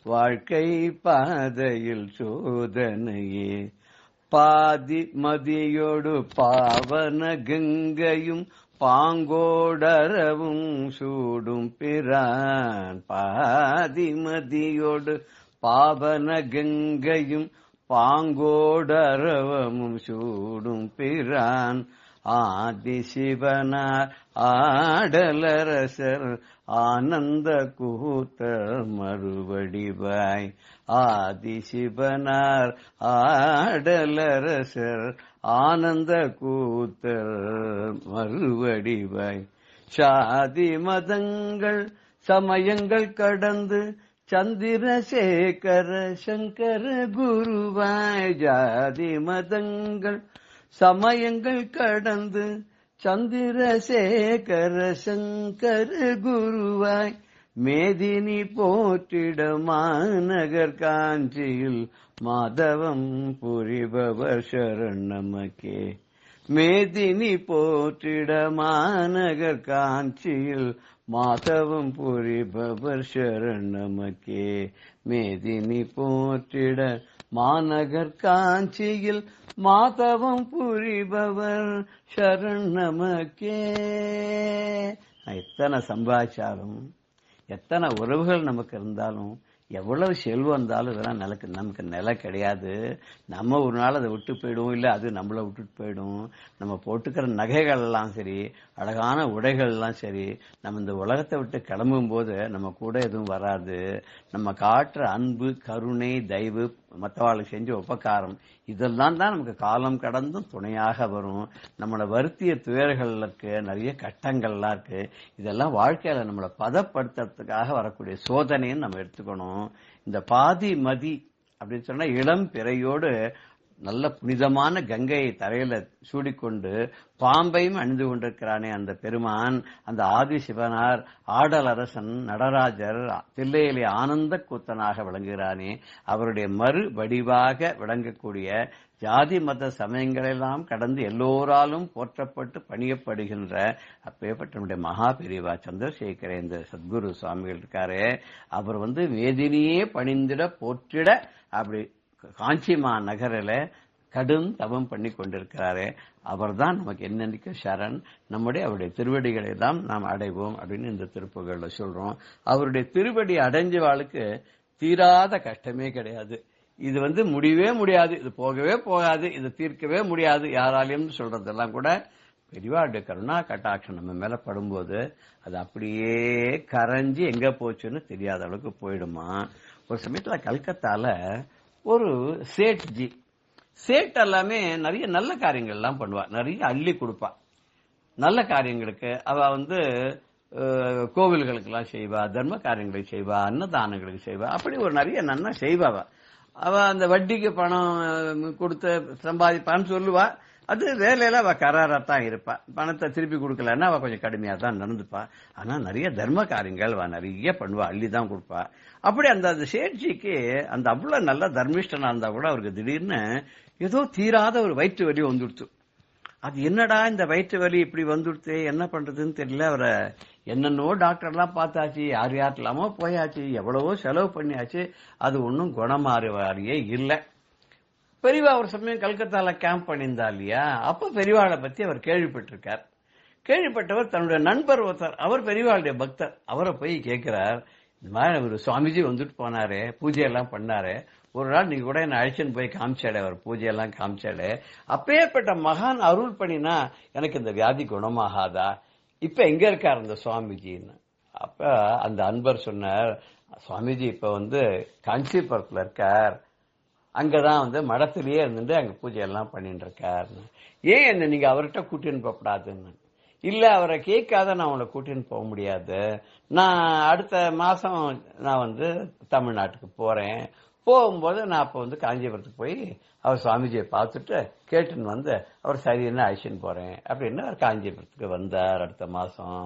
S4: வாழ்க்கை பாதையில் சோதனையே. பாதி மதியோடு பாவன கங்கையும் பாங்கோடரவும் சூடும் பிரான். பாதி மதியோடு பாவன கங்கையும் பாங்கோடரவமும் சூடும் பிரான். ஆதி சிவனார் ஆடலரசர் ஆனந்த கூத்தர் மறுவடிவாய். ஆதி சிவனார் ஆடலரசர் ஆனந்த கூத்தர் மறுவடிவாய். சாதி மதங்கள் சமயங்கள் கடந்து சந்திரசேகர சங்கர குருவாய். ஜாதி மதங்கள் சமயங்கள் கடந்து சந்திரசேகர சங்கர குருவாய். மேதினி போற்றிட மாநகர் காஞ்சியில் மாதவம் புரிபவர் சரண் நமக்கே. மேதினி போற்றிட மாநகர் காஞ்சியில் மாதவம் புரிபவர் சரண் நமக்கே. மேதினி போற்றிட மாநகர் காஞ்சியில் மாதவம் புரிபவர் சரண் நமக்கே. எத்தனை சம்பாதிச்சாலும், எத்தனை உறவுகள் நமக்கு இருந்தாலும், எவ்வளவு செல்வம் இருந்தாலும் இதெல்லாம் நமக்கு நிலை கிடையாது. நம்ம ஒரு நாள் அதை விட்டு போயிடுவோம், இல்லை அது நம்மளை விட்டுட்டு போயிடும். நம்ம போட்டுக்கிற நகைகள் எல்லாம் சரி, அழகான உடைகள் எல்லாம் சரி, நம்ம இந்த உலகத்தை விட்டு கிளம்பும் போது நம்ம கூட எதுவும் வராது. நம்ம காட்டுற அன்பு, கருணை, தயவு, மற்றவாளுக்கு செஞ்ச உபகாரம், இதெல்லாம் தான் நமக்கு காலம் கடந்தும் துணையாக வரும். நம்மளை வருத்திய துயர்களுக்கு நிறைய கட்டங்கள்லாம் இருக்கு. இதெல்லாம் வாழ்க்கையில நம்மளை பதப்படுத்துறதுக்காக வரக்கூடிய சோதனைன்னு நம்ம எடுத்துக்கணும். இந்த பாதி மதி அப்படின்னு சொன்னா இளம் பிறையோடு நல்ல புனிதமான கங்கையை தரையில சூடிக்கொண்டு பாம்பையும் அணிந்து கொண்டிருக்கிறானே அந்த பெருமான், அந்த ஆதி சிவனார், ஆடல் அரசன், நடராஜர், தில்லையிலே ஆனந்த கூத்தனாக விளங்குகிறானே, அவருடைய மறு வடிவாக விளங்கக்கூடிய ஜாதி மத சமயங்களெல்லாம் கடந்து எல்லோராலும் போற்றப்பட்டு பணியப்படுகின்ற அப்பேற்பட்ட நம்முடைய மகா பெரியவா சந்திரசேகரேந்திர சத்குரு சுவாமிகள் இருக்காரு. அவர் வேதினியே பணிந்திட போற்றிட அப்படி காஞ்சிமா நகரில கடும் தவம் பண்ணி கொண்டிருக்கிறாரே, அவர் தான் நமக்கு என்னென்னைக்கும் சரண். அவருடைய திருவடிகளை தான் நாம் அடைவோம் அப்படின்னு இந்த திருப்புகள்ல சொல்றோம். அவருடைய திருவடி அடைஞ்சவாளுக்கு தீராத கஷ்டமே கிடையாது. இது முடியவே முடியாது, இது போகவே போகாது, இது தீர்க்கவே முடியாது யாராலையும் சொல்றதெல்லாம் கூட பெரியவாளுடைய கருணா கட்டாட்சம் நம்ம மேல படும்போது அது அப்படியே கரைஞ்சி எங்க போச்சுன்னு தெரியாத அளவுக்கு போயிடுமா. ஒரு சமயத்துல கல்கத்தால ஒரு சேட்ஜி, சேட் எல்லாமே நிறைய நல்ல காரியங்கள் எல்லாம் பண்ணுவா, நிறைய அள்ளி கொடுப்பா. நல்ல காரியங்களுக்கு அவ கோவில்களுக்கு எல்லாம் செய்வா, தர்ம காரியங்களுக்கு செய்வா, அன்னதானங்களுக்கு செய்வா, அப்படி ஒரு நிறைய நன்னா செய்வாவ. அவ அந்த வட்டிக்கு பணம் கொடுத்து சம்பாதிப்பான்னு சொல்லுவா. அது வேலையில அவ கராரத்தான் இருப்பா. பணத்தை திருப்பி கொடுக்கலன்னா அவ கொஞ்சம் கடுமையா தான் நடந்துப்பா. ஆனா நிறைய தர்ம காரியங்கள் அவ நிறைய பண்ணுவா, அள்ளி தான் கொடுப்பா. அப்படி அந்த சேட்ஜிக்கு அந்த அவ்வளவு நல்ல தர்மிஷ்டனா இருந்தா கூட அவருக்கு திடீர்னு ஏதோ தீராத ஒரு வயிற்று வலி வந்துடுச்சு. அது என்னடா இந்த வயிற்று வலி இப்படி வந்துடுத்து, என்ன பண்றதுன்னு தெரியல. அவரை என்னென்னோ டாக்டர்லாம் பார்த்தாச்சு, யார் யாருலாமோ போயாச்சு, எவ்வளவோ செலவு பண்ணியாச்சு, அது ஒன்னும் குணமாறுவாரியே இல்லை. பெரியவா ஒரு சமயம் கல்கத்தால கேம்ப் பண்ணியிருந்தா இல்லையா, அப்ப பெரியவாளை பத்தி அவர் கேள்விப்பட்டிருக்கார். கேள்விப்பட்டவர் தன்னுடைய நண்பர் ஒருத்தர், அவர் பெரியவாளுடைய பக்தர், அவரை போய் கேட்கிறார், இந்த மாதிரி ஒரு சுவாமிஜி வந்துட்டு போனாரு, பூஜையெல்லாம் பண்ணாரு, ஒரு நாள் நீங்க கூட என்ன அழைச்சின்னு போய் காமிச்சாடு, அவர் பூஜையெல்லாம் காமிச்சாடு, அப்பேற்பட்ட மகான் அருள் பண்ணினா எனக்கு இந்த வியாதி குணமாகாதா, இப்ப எங்க இருக்கார் அந்த சுவாமிஜின்னு. அப்ப அந்த அன்பர் சொன்னார், சுவாமிஜி இப்ப காஞ்சிபுரத்துல இருக்கார், அங்கதான் மடத்திலேயே இருந்துட்டு அங்க பூஜையெல்லாம் பண்ணிட்டு இருக்காருன்னு. ஏன் என்ன நீங்க அவர்கிட்ட கூட்டின்னு போகக்கூடாதுன்னு. இல்ல, அவரை கேட்காத நான் உங்களை கூட்டின்னு போக முடியாது, நான் அடுத்த மாசம் நான் தமிழ்நாட்டுக்கு போறேன், போகும்போது நான் அப்ப காஞ்சிபுரத்துக்கு போய் அவர் சுவாமிஜியை பார்த்துட்டு கேட்டுன்னு அவர் சரின்னு அழைச்சின்னு போறேன் அப்படின்னு அவர் காஞ்சிபுரத்துக்கு வந்தார். அடுத்த மாசம்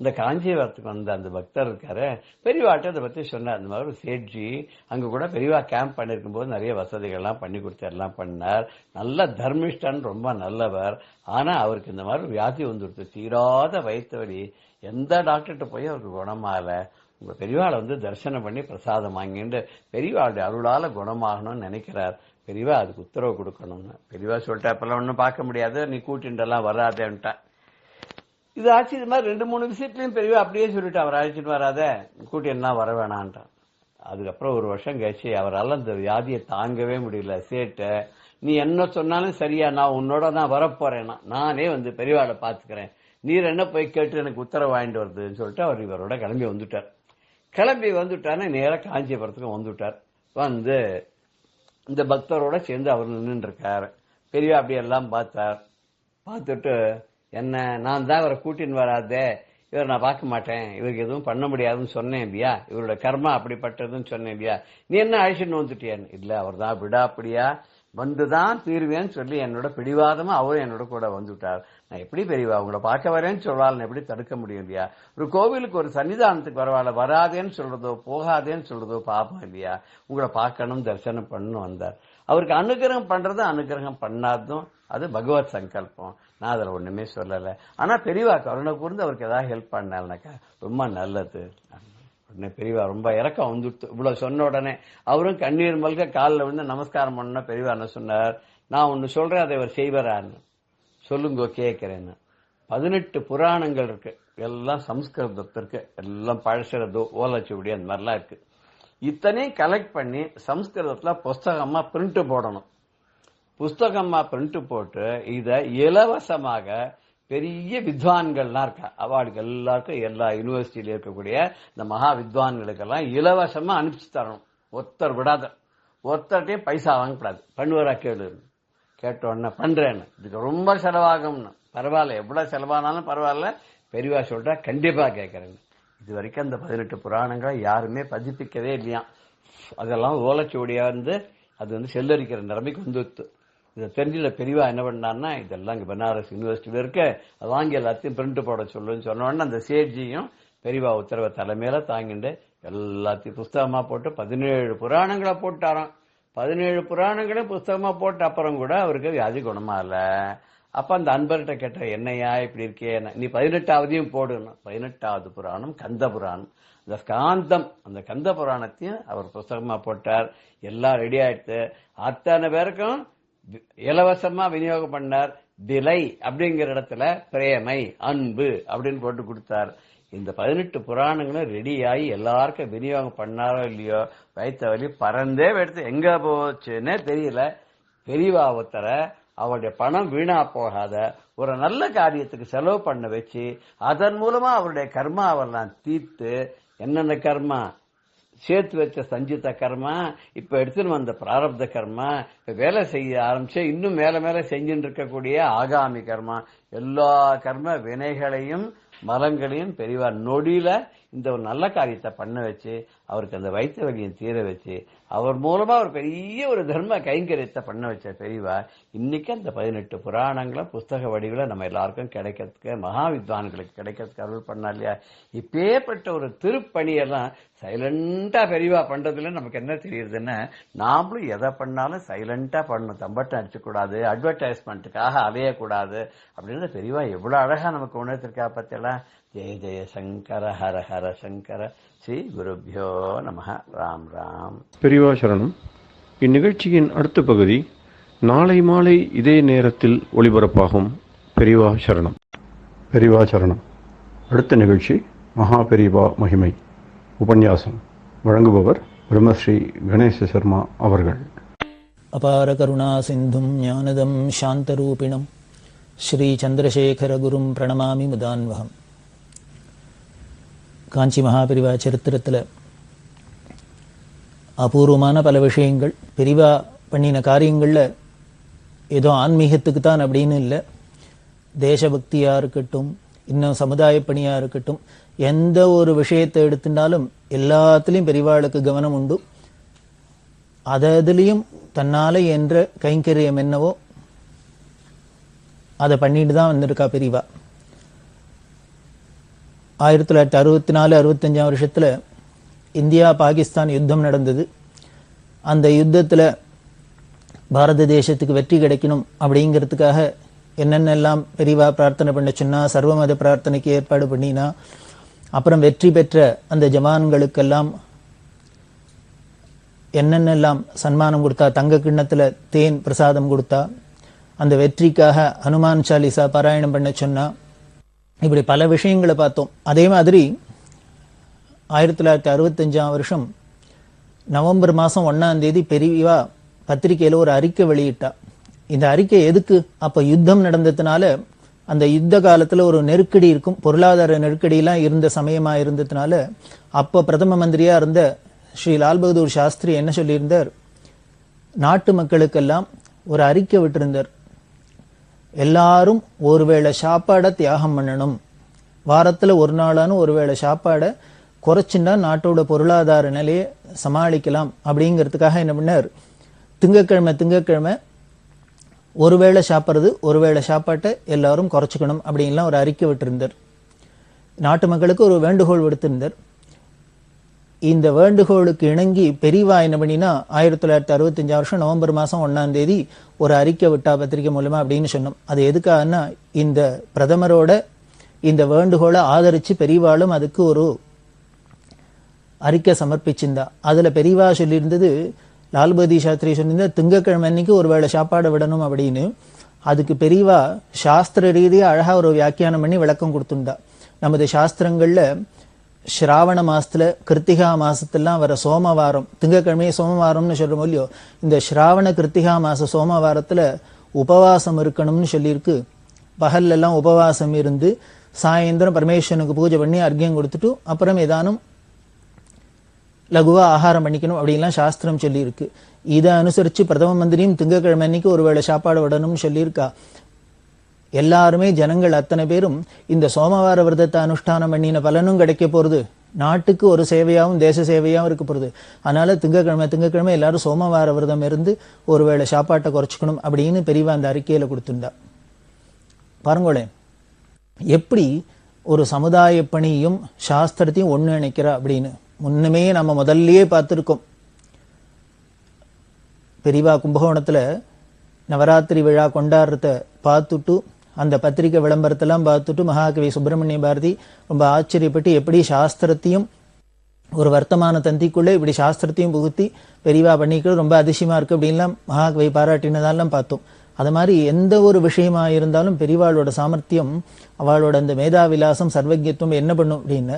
S4: இந்த காஞ்சிபுரத்துக்கு வந்த அந்த பக்தர் இருக்காரு, பெரியவாட்ட அதை பத்தி சொன்னார். இந்த மாதிரி சேட்ஜி அங்க கூட பெரியவா கேம்ப் பண்ணிருக்கும் போது நிறைய வசதிகள்லாம் பண்ணி கொடுத்து எல்லாம் பண்ணார், நல்ல தர்மிஷ்டன், ரொம்ப நல்லவர். ஆனா அவருக்கு இந்த மாதிரி வியாதி வந்துடுத்து, தீராத வயிற்று வலி, எந்த டாக்டர்கிட்ட போய் அவருக்கு குணமாகல. உங்க பெரியவாளை தரிசனம் பண்ணி பிரசாதம் வாங்கிட்டு பெரியவாளுடைய அருளால குணமாகணும்னு நினைக்கிறார். பெரியவா அதுக்கு உத்தரவு கொடுக்கணும்னு. பெரியவா சொல்லிட்டா, அப்பெல்லாம் ஒன்னும் பார்க்க முடியாது, நீ கூட்டின்டெல்லாம் வராதேன்ட்டா. இது ஆச்சு. இது மாதிரி 2-3 விஷயத்துலயும் பெரியவா அப்படியே சொல்லிட்டு அவர் அழைச்சிட்டு வராத, கூட்டின்லாம் வர வேணான்ட்டான். அதுக்கப்புறம் ஒரு வருஷம் கழிச்சு அவரால் அந்த வியாதியை தாங்கவே முடியல. சேட்ட, நீ என்ன சொன்னாலும் சரியா, நான் உன்னோட நான் வரப்போறேன்னா, நானே பெரியவாளை பாத்துக்கிறேன், நீர் என்ன போய் கேட்டு எனக்கு உத்தரவு வாங்கிட்டு வருதுன்னு சொல்லிட்டு அவர் இவரோட கிளம்பி வந்துட்டார். நேரா காஞ்சிபுரத்துக்கு வந்துட்டார். இந்த பக்தரோட சேர்ந்து அவர் நின்று இருக்காரு. பெரியவா அப்படி எல்லாம் பார்த்தார். பார்த்துட்டு, என்ன நான் தான் அவரை கூட்டின்னு வராதே, இவர் நான் பார்க்க மாட்டேன், இவருக்கு எதுவும் பண்ண முடியாதுன்னு சொன்னேன் இல்லையா, இவரோட கர்மா அப்படிப்பட்டதுன்னு சொன்னேன் இல்லையா, நீ என்ன அழிச்சுன்னு வந்துட்டியான்னு. இல்ல, அவர் தான் விடாப்படியா வந்துதான் தீர்வேன்னு சொல்லி என்னோட பிடிவாதமா அவரும் என்னோட கூட வந்துட்டார். நான் எப்படி பெரியவா உங்களை பார்க்க வரேன்னு சொல்றாள், எப்படி தடுக்க முடியும் இல்லையா. ஒரு கோவிலுக்கு ஒரு சன்னிதானத்துக்கு பரவாயில்ல, வராதேன்னு சொல்றதோ போகாதேன்னு சொல்றதோ பாப்போம் இல்லையா, உங்களை பார்க்கணும் தரிசனம் பண்ணணும் வந்தார். அவருக்கு அனுகிரகம் பண்றது அனுகிரகம் பண்ணாதும் அது பகவத் சங்கல்பம். நான் அதுல ஒண்ணுமே சொல்லல. ஆனா பெரியவா கருணை கூர்ந்து அவருக்கு ஏதாவது ஹெல்ப் பண்ணால்னாக்கா ரொம்ப நல்லது. உடனே பெரியவா ரொம்ப இறக்கம் வந்துட்டு இவ்வளவு சொன்ன உடனே அவரும் கண்ணீர் மல்க காலில் வந்து நமஸ்காரம் பண்ண பெரியவா என்ன சொன்னார், நான் ஒன்னு சொல்றேன் அதை அவர் செய்வாரான்னு. சொல்லுங்க கேட்கிறேன்னு. 18 புராணங்கள் இருக்கு, எல்லாம் சம்ஸ்கிருதத்திற்கு, எல்லாம் பழசுறது ஓலைச்சுவடி அந்த மாதிரிலாம் இருக்கு. இத்தனையும் கலெக்ட் பண்ணி சம்ஸ்கிருதத்துல புஸ்தகமா பிரிண்ட் போடணும். புஸ்தகமா பிரிண்ட் போட்டு இத இலவசமாக பெரிய வித்வான்கள்லாம் இருக்கா, அவளுக்கு எல்லாருக்கும் எல்லா யூனிவர்சிட்டியில இருக்கக்கூடிய இந்த மகா வித்வான்களுக்கெல்லாம் இலவசமா அனுப்பிச்சு தரணும். ஒருத்தர் விடாத, ஒருத்தர்கிட்டையும் பைசா வாங்கக்கூடாது. பண்ணுவாரா கேளு, கேட்ட உடனே பண்றேன்னு. இதுக்கு ரொம்ப செலவாகும்னு. பரவாயில்ல, எவ்வளவு செலவானாலும் பரவாயில்ல, பெரியவா சொல்றா கண்டிப்பா கேட்கறேன்னு. இது வரைக்கும் அந்த 18 புராணங்களை யாருமே பதிப்பிக்கவே இல்லையா. அதெல்லாம் ஓலைச்சுவடியா வந்து அது வந்து செல்லரிக்கிற நிலைமைக்கு வந்துடுத்து. இதை தெரிஞ்ச பெரியவா என்ன பண்ணார்னா, இதெல்லாம் இங்க பனாரஸ் யூனிவர்சிட்டியில இருக்கு, அது வாங்கி எல்லாத்தையும் பிரிண்ட் போட சொல்லுன்னு சொன்ன உடனே அந்த சேட்ஜியும் பெரியவா உத்தரவை தலைமையில தாங்கிட்டு எல்லாத்தையும் புஸ்தகமா போட்டு 17 புராணங்களை போட்டாராம். 17 புராணங்களே புஸ்தகமா போட்ட அப்புறம் கூட அவருக்கு வியாதி குணமா இல்ல. அப்ப அந்த அன்பர்கிட்ட கேட்ட, என்னையா இப்படி இருக்கே, நீ 18ஆவதையும் போடுன்னு. 18ஆவது புராணம் கந்த புராணம். இந்த ஸ்காந்தம், அந்த கந்த புராணத்தையும் அவர் புஸ்தகமா போட்டார். எல்லாம் ரெடி ஆயிடுத்து. அத்தனை பேருக்கும் இலவசமா விநியோகம் பண்ணார். திலை அப்படிங்கிற இடத்துல பிரேமை, அன்பு அப்படின்னு போட்டு கொடுத்தார். இந்த 18 புராணங்களும் ரெடியாகி எல்லாருக்கும் விநியோகம் பண்ணாரோ இல்லையோ, வைத்த வழி பறந்தே எடுத்து எங்க போச்சுன்னே தெரியல. பெரியவா ஒருத்தர அவருடைய பணம் வீணா போகாத ஒரு நல்ல காரியத்துக்கு செலவு பண்ண வச்சு அதன் மூலமா அவருடைய கர்மாவெல்லாம் தீர்த்து, என்னென்ன கர்மா சேர்த்து வச்ச சஞ்சித கர்மா, இப்ப எடுத்துன்னு வந்த பிராரப்த கர்மா, இப்ப வேலை செய்ய ஆரம்பிச்சு இன்னும் மேல மேல செஞ்சுட்டு இருக்கக்கூடிய ஆகாமி கர்மா, எல்லா கர்ம வினைகளையும் மலங்களையும் பெரியவா நொடியில இந்த ஒரு நல்ல காரியத்தை பண்ண வச்சு அவருக்கு அந்த வைத்த வழியை தீர வச்சு அவர் மூலமா ஒரு பெரிய ஒரு தர்ம கைங்கரியத்தை பண்ண வச்ச பெரியவா இன்னைக்கு அந்த 18 புராணங்களை புஸ்தக வடிவில் நம்ம எல்லாருக்கும் கிடைக்கிறதுக்கு, மகா வித்வான்களுக்கு கிடைக்கிறதுக்கு அருள் பண்ணா இல்லையா. இப்பேற்பட்ட ஒரு திருப்பணியெல்லாம் சைலண்டா பெரியவா பண்றதுல நமக்கு என்ன தெரியுதுன்னா, நாமளும் எதை பண்ணாலும் சைலண்டா பண்ணணும், தம்பட்டம் அடிச்சுக்கூடாது, அட்வர்டைஸ்மெண்ட்டுக்காக அலையக்கூடாது அப்படின்னு பெரியவா எவ்வளவு அழகா நமக்கு உணர்த்திருக்கா பத்தியெல்லாம். ஜெய ஜெய சங்கர ஹர ஹர சங்கர. ஸ்ரீ குருப்யோ நமஹ. ராம் ராம்.
S1: பெரியவா சரணம். இந்நிகழ்ச்சியின் அடுத்த பகுதி நாளை மாலை இதே நேரத்தில் ஒளிபரப்பாகும். பெரியவா சரணம். பெரியவா சரணம். அடுத்த நிகழ்ச்சி மகா பெரியவா மகிமை உபன்யாசம். வழங்குபவர் பிரம்மஸ்ரீ கணேச சர்மா அவர்கள்.
S2: அபார கருணா சிந்தும் ஞானதம் சாந்தரூபிணம் ஸ்ரீ சந்திரசேகர குரும் பிரணமாமி முதான்வகம். காஞ்சி மகாபெரிவா சரித்திரத்தில் அபூர்வமான பல விஷயங்கள். பெரிவா பண்ணின காரியங்களில் ஏதோ ஆன்மீகத்துக்கு தான் அப்படின்னு இல்லை, தேசபக்தியாக இருக்கட்டும், இன்னும் சமுதாய பணியாக இருக்கட்டும், எந்த ஒரு விஷயத்தை எடுத்துட்டாலும் எல்லாத்துலேயும் பெரிவாளுக்கு கவனம் உண்டு. அதுலேயும் தன்னால என்ற கைங்கரியம் என்னவோ அதை பண்ணிட்டு தான் வந்திருக்கா பெரிவா. 1964-65 வருஷத்துல இந்தியா பாகிஸ்தான் யுத்தம் நடந்தது. அந்த யுத்தத்தில் பாரத தேசத்துக்கு வெற்றி கிடைக்கணும் அப்படிங்கிறதுக்காக என்னென்னலாம் பெரிவா பிரார்த்தனை பண்ண சொன்னா, சர்வமத பிரார்த்தனைக்கு ஏற்பாடு பண்ணினா, அப்புறம் வெற்றி பெற்ற அந்த ஜவான்களுக்கெல்லாம் என்னென்னலாம் சன்மானம் கொடுத்தா, தங்க கிண்ணத்துல தேன் பிரசாதம் கொடுத்தா, அந்த வெற்றிக்காக ஹனுமான் சாலிசா பாராயணம் பண்ண சொன்னா, இப்படி பல விஷயங்களை பார்த்தோம். அதே மாதிரி 1965 வருஷம் நவம்பர் மாதம் 1ஆம் தேதி பெரியவா பத்திரிகையில் ஒரு அறிக்கை வெளியிட்டா. இந்த அறிக்கை எதுக்கு? அப்போ யுத்தம் நடந்ததுனால அந்த யுத்த காலத்தில் ஒரு நெருக்கடி இருக்கும், பொருளாதார நெருக்கடியெல்லாம் இருந்த சமயமாக இருந்ததுனால அப்போ பிரதம மந்திரியாக இருந்த ஸ்ரீ லால் பகதூர் சாஸ்திரி என்ன சொல்லியிருந்தார், நாட்டு மக்களுக்கெல்லாம் ஒரு அறிக்கை விட்டிருந்தார். எல்லாரும் ஒருவேளை சாப்பாடை தியாகம் பண்ணணும், வாரத்தில் ஒரு நாளான ஒருவேளை சாப்பாடை குறைச்சுன்னா நாட்டோட பொருளாதார நிலையை சமாளிக்கலாம் அப்படிங்கிறதுக்காக என்ன பண்ணார், திங்கக்கிழமை ஒருவேளை சாப்பிட்றது, ஒருவேளை சாப்பாட்டை எல்லாரும் குறைச்சிக்கணும் அப்படின்லாம் ஒரு அறிக்கை விட்டிருந்தார். நாட்டு மக்களுக்கு ஒரு வேண்டுகோள் விடுத்திருந்தார். இந்த வேண்டுகோளுக்கு இணங்கி பெரியவா என்ன பண்ணினா 1965 வருஷம் நவம்பர் மாதம் 1ஆம் தேதி ஒரு அறிக்கை விட்டா பத்திரிகை மூலமா அப்படின்னு சொன்னோம். அது எதுக்காகனா, இந்த பிரதமரோட இந்த வேண்டுகோளை ஆதரிச்சு பெரியவாளும் அதுக்கு ஒரு அறிக்கை சமர்ப்பிச்சிருந்தா. அதுல பெரியவா சொல்லியிருந்தது, லால்பதி சாஸ்திரி சொல்லியிருந்தா திங்கக்கிழமை அன்னைக்கு ஒருவேளை சாப்பாடு விடணும் அப்படின்னு. அதுக்கு பெரியவா சாஸ்திர ரீதியா அழகா ஒரு வியாக்கியானம் பண்ணி விளக்கம் கொடுத்துண்டா. நமது சாஸ்திரங்கள்ல ஸ்ராவண மாசத்துல கிருத்திகா மாசத்துலாம் வர சோமவாரம், திங்கக்கிழமையே சோமவாரம்னு சொல்றோம் இல்லையோ, இந்த ஸ்ராவண கிருத்திகா மாச சோமவாரத்துல உபவாசம் இருக்கணும்னு சொல்லியிருக்கு. பகல்ல எல்லாம் உபவாசம் இருந்து சாயந்தரம் பரமேஸ்வரனுக்கு பூஜை பண்ணி அர்க்கியம் கொடுத்துட்டு அப்புறம் ஏதானும் லகுவா ஆகாரம் பண்ணிக்கணும் அப்படின்லாம் சாஸ்திரம் சொல்லியிருக்கு. இதை அனுசரிச்சு பிரதம மந்திரியும் திங்கக்கிழமை அன்னைக்கு ஒருவேளை சாப்பாடு விடணும்னு சொல்லியிருக்கா. எல்லாருமே ஜனங்கள் அத்தனை பேரும் இந்த சோமவார விரதத்தை அனுஷ்டானம் பண்ணின பலனும் கிடைக்க போறது, நாட்டுக்கு ஒரு சேவையாகவும் தேச சேவையாகவும் இருக்க போறது. அதனால திங்கக்கிழமை எல்லாரும் சோமவார விரதம் இருந்து ஒருவேளை சாப்பாட்டை குறைச்சிக்கணும் அப்படின்னு பெரியவா அந்த அறிக்கையில கொடுத்துருந்தா. பாருங்களேன், எப்படி ஒரு சமுதாய பணியும் சாஸ்திரத்தையும் ஒண்ணு இணைக்கிறா அப்படின்னு. முன்னமே நம்ம முதல்லயே பார்த்திருக்கோம். பெரியவா கும்பகோணத்துல நவராத்திரி விழா கொண்டாடுறத பார்த்துட்டு அந்த பத்திரிகை விளம்பரத்தெல்லாம் பார்த்துட்டு மகாகவி சுப்பிரமணிய பாரதி ரொம்ப ஆச்சரியப்பட்டு எப்படி சாஸ்திரத்தையும் ஒரு வர்த்தமான தந்திக்குள்ளே இப்படி சாஸ்திரத்தையும் புகுத்தி பெரியவா பண்ணிக்கிறது ரொம்ப அதிசயமா இருக்கு அப்படின்லாம் மகாகவி பாராட்டினதாலாம் பார்த்தோம். அது மாதிரி எந்த ஒரு விஷயமா இருந்தாலும் பெரியவாளோட சாமர்த்தியம், அவளோட அந்த மேதாவிலாசம், சர்வஜத்துவம் என்ன பண்ணும் அப்படின்னு,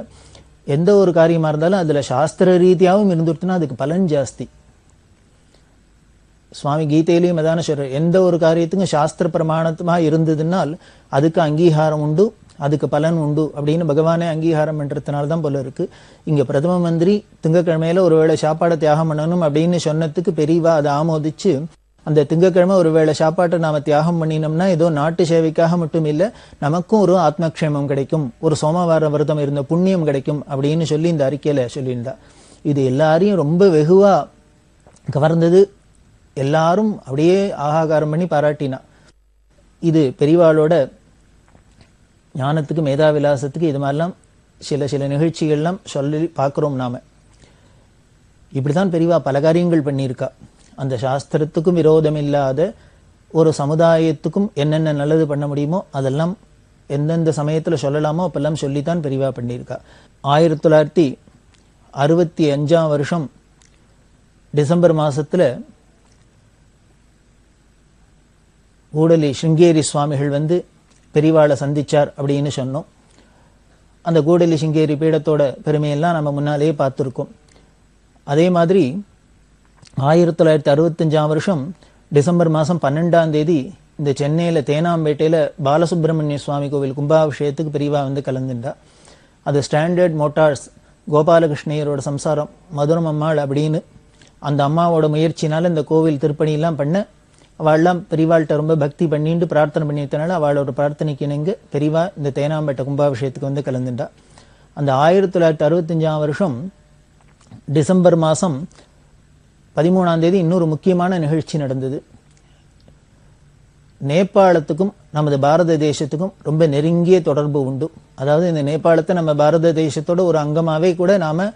S2: எந்த ஒரு காரியமா இருந்தாலும் அதுல சாஸ்திர ரீதியாகவும் இருந்துட்டுனா அதுக்கு பலன் ஜாஸ்தி. சுவாமி கீதையிலையும் அதான சொல்றார், எந்த ஒரு காரியத்துக்கும் சாஸ்திர பிரமாணமா இருந்ததுனால் அதுக்கு அங்கீகாரம் உண்டு, அதுக்கு பலன் உண்டு அப்படின்னு பகவானே அங்கீகாரம் பண்றதுனால்தான் போல இருக்கு. இங்க பிரதம மந்திரி திங்கக்கிழமையில ஒருவேளை சாப்பாடை தியாகம் பண்ணணும் அப்படின்னு சொன்னதுக்கு பெரியவா அதை ஆமோதிச்சு, அந்த திங்கக்கிழமை ஒருவேளை சாப்பாட்டை நாம தியாகம் பண்ணினோம்னா ஏதோ நாட்டு சேவைக்காக மட்டும் இல்ல, நமக்கும் ஒரு ஆத்மக்ஷேமம் கிடைக்கும், ஒரு சோமவார விரதம் இருந்த புண்ணியம் கிடைக்கும் அப்படின்னு சொல்லி இந்த அறிக்கையில சொல்லியிருந்தா. இது எல்லாரையும் ரொம்ப வெகுவா கவர்ந்தது. எல்லாரும் அப்படியே ஆகாகாரம் பண்ணி பாராட்டினா. இது பெரியவாளோட ஞானத்துக்கு மேதாவிலாசத்துக்கு இது மாதிரிலாம் சில நிகழ்ச்சிகள்லாம் சொல்லி பார்க்கிறோம் நாம. இப்படிதான் பெரியவா பல காரியங்கள் பண்ணியிருக்கா. அந்த சாஸ்திரத்துக்கும் விரோதம் இல்லாத ஒரு சமுதாயத்துக்கும் என்னென்ன நல்லது பண்ண முடியுமோ அதெல்லாம் எந்தெந்த சமயத்துல சொல்லலாமோ அப்பெல்லாம் சொல்லித்தான் பெரியவா பண்ணியிருக்கா. 1965 டிசம்பர் மாசத்துல கூடலி சிங்கேரி சுவாமிகள் வந்து பெரியவாளை சந்திச்சார் அப்படின்னு சொன்னோம். அந்த கூடலி சிங்கேரி பீடத்தோட பெருமையெல்லாம் நம்ம முன்னாலேயே பார்த்துருக்கோம். அதே மாதிரி 1965 டிசம்பர் மாதம் 12ஆம் தேதி இந்த சென்னையில தேனாம்பேட்டையில பாலசுப்ரமணிய சுவாமி கோவில் கும்பாபிஷேகத்துக்கு பெரியவா வந்து கலந்துண்டா. அது ஸ்டாண்டர்ட் மோட்டார்ஸ் கோபாலகிருஷ்ணயரோட சம்சாரம் மதுரம் அம்மாள் அப்படின்னு அந்த அம்மாவோட முயற்சினால இந்த கோவில் திருப்பணியெல்லாம் பண்ண, அவள்லாம் பெரியவாள்கிட்ட ரொம்ப பக்தி பண்ணிட்டு பிரார்த்தனை பண்ணிட்டனால அவளோட பிரார்த்தனைக்கு இணங்க பெரியவா இந்த தேனாம்பேட்டை கும்பாபிஷேகத்துக்கு வந்து கலந்துண்டா. அந்த 1965 டிசம்பர் மாதம் 13ஆம் தேதி இன்னொரு முக்கியமான நிகழ்ச்சி நடந்தது. நேபாளத்துக்கும் நமது பாரத தேசத்துக்கும் ரொம்ப நெருங்கிய தொடர்பு உண்டு. அதாவது இந்த நேபாளத்தை நம்ம பாரத தேசத்தோட ஒரு அங்கமாவே கூட நாம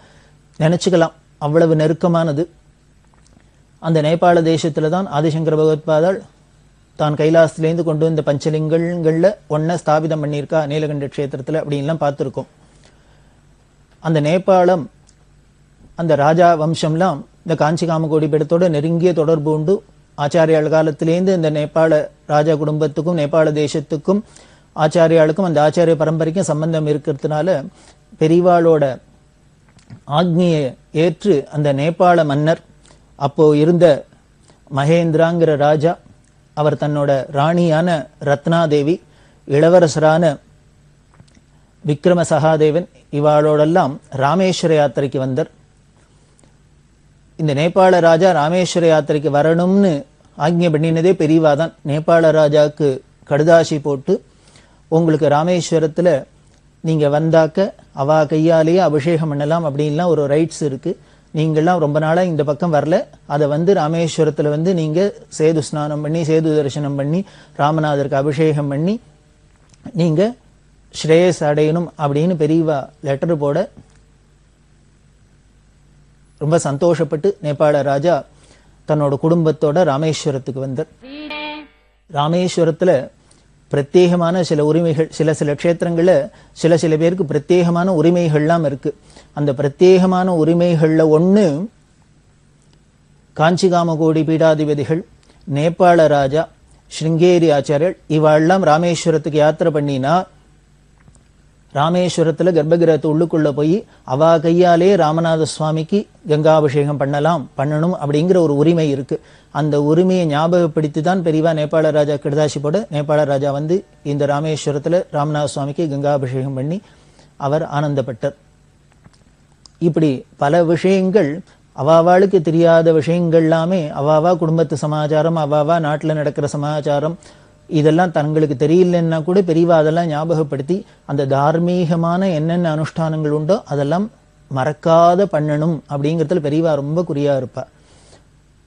S2: நினைச்சுக்கலாம், அவ்வளவு நெருக்கமானது. அந்த நேபாள தேசத்துல தான் ஆதிசங்கர பகவத்பாதாள் தான் கைலாசத்திலேருந்து கொண்டு வந்த பஞ்சலிங்கங்கள்ல ஒன்ன ஸ்தாபிதம் பண்ணியிருக்கா நீலகண்ட கஷேத்திரத்துல அப்படின்லாம் பார்த்துருக்கோம். அந்த நேபாளம் அந்த ராஜா வம்சம்லாம் இந்த காஞ்சி காமகோடி பீடத்தோட நெருங்கிய தொடர்பு உண்டு. ஆச்சாரியாள் காலத்திலேருந்து இந்த நேபாள ராஜா குடும்பத்துக்கும் நேபாள தேசத்துக்கும் ஆச்சாரியாளுக்கும் அந்த ஆச்சாரிய பரம்பரைக்கும் சம்பந்தம் இருக்கிறதுனால பெரியவாளோட ஆக்னியை ஏற்று அந்த நேபாள மன்னர், அப்போ இருந்த மகேந்திராங்கிற ராஜா, அவர் தன்னோட ராணியான ரத்னாதேவி, இளவரசரான விக்ரம சகாதேவன் இவாளோடெல்லாம் ராமேஸ்வர யாத்திரைக்கு வந்தார். இந்த நேபாள ராஜா ராமேஸ்வர யாத்திரைக்கு வரணும்னு ஆக்ஞை பண்ணினதே பெரியவா தான். நேபாள ராஜாவுக்கு கடுதாசி போட்டு, உங்களுக்கு ராமேஸ்வரத்துல நீங்க வந்தாக்க அவா கையாலேயே அபிஷேகம் பண்ணலாம் அப்படின்லாம் ஒரு ரைட்ஸ் இருக்கு. நீங்கள்லாம் ரொம்ப நாளா இந்த பக்கம் வரல, அதை வந்து ராமேஸ்வரத்துல வந்து நீங்க சேது ஸ்நானம் பண்ணி சேது தரிசனம் பண்ணி ராமநாதருக்கு அபிஷேகம் பண்ணி நீங்க ஸ்ரேயஸ் அடையணும் அப்படின்னு பெரியவா லெட்டர் போட ரொம்ப சந்தோஷப்பட்டு நேபாள ராஜா தன்னோட குடும்பத்தோட ராமேஸ்வரத்துக்கு வந்தார். ராமேஸ்வரத்துல பிரத்யேகமான சில உரிமைகள், சில க்ஷேத்திரங்கள்ல சில பேருக்கு பிரத்யேகமான உரிமைகள்லாம் இருக்கு. அந்த பிரத்யேகமான உரிமைகள்ல ஒண்ணு காஞ்சிகாமகோடி பீடாதிபதிகள், நேபாள ராஜா, ஸ்ருங்கேரி ஆச்சாரியர் இவாள்லாம் ராமேஸ்வரத்துக்கு யாத்திரை பண்ணினா ராமேஸ்வரத்துல கர்ப்பகிரகத்து உள்ளுக்குள்ள போய் அவா கையாலே ராமநாத சுவாமிக்கு கங்காபிஷேகம் பண்ணணும் அப்படிங்கிற ஒரு உரிமை இருக்கு. அந்த உரிமையை ஞாபகப்படுத்தி தான் பெரியவா நேபாள ராஜா கிருதாசி போட நேபாள ராஜா வந்து இந்த ராமேஸ்வரத்துல ராமநாத சுவாமிக்கு கங்காபிஷேகம் பண்ணி அவர் ஆனந்தப்பட்டார். இப்படி பல விஷயங்கள், அவாவாளுக்கு தெரியாத விஷயங்கள் எல்லாமே அவாவா குடும்பத்து சமாச்சாரம், அவாவா நாட்டுல நடக்கிற சமாச்சாரம், இதெல்லாம் தங்களுக்கு தெரியலன்னா கூட பெரியவா அதெல்லாம் ஞாபகப்படுத்தி அந்த தார்மீகமான என்னென்ன அனுஷ்டானங்கள் உண்டோ அதெல்லாம் மறக்காத பண்ணணும் அப்படிங்கிறதுல பெரியவா ரொம்ப குறியா இருப்பா.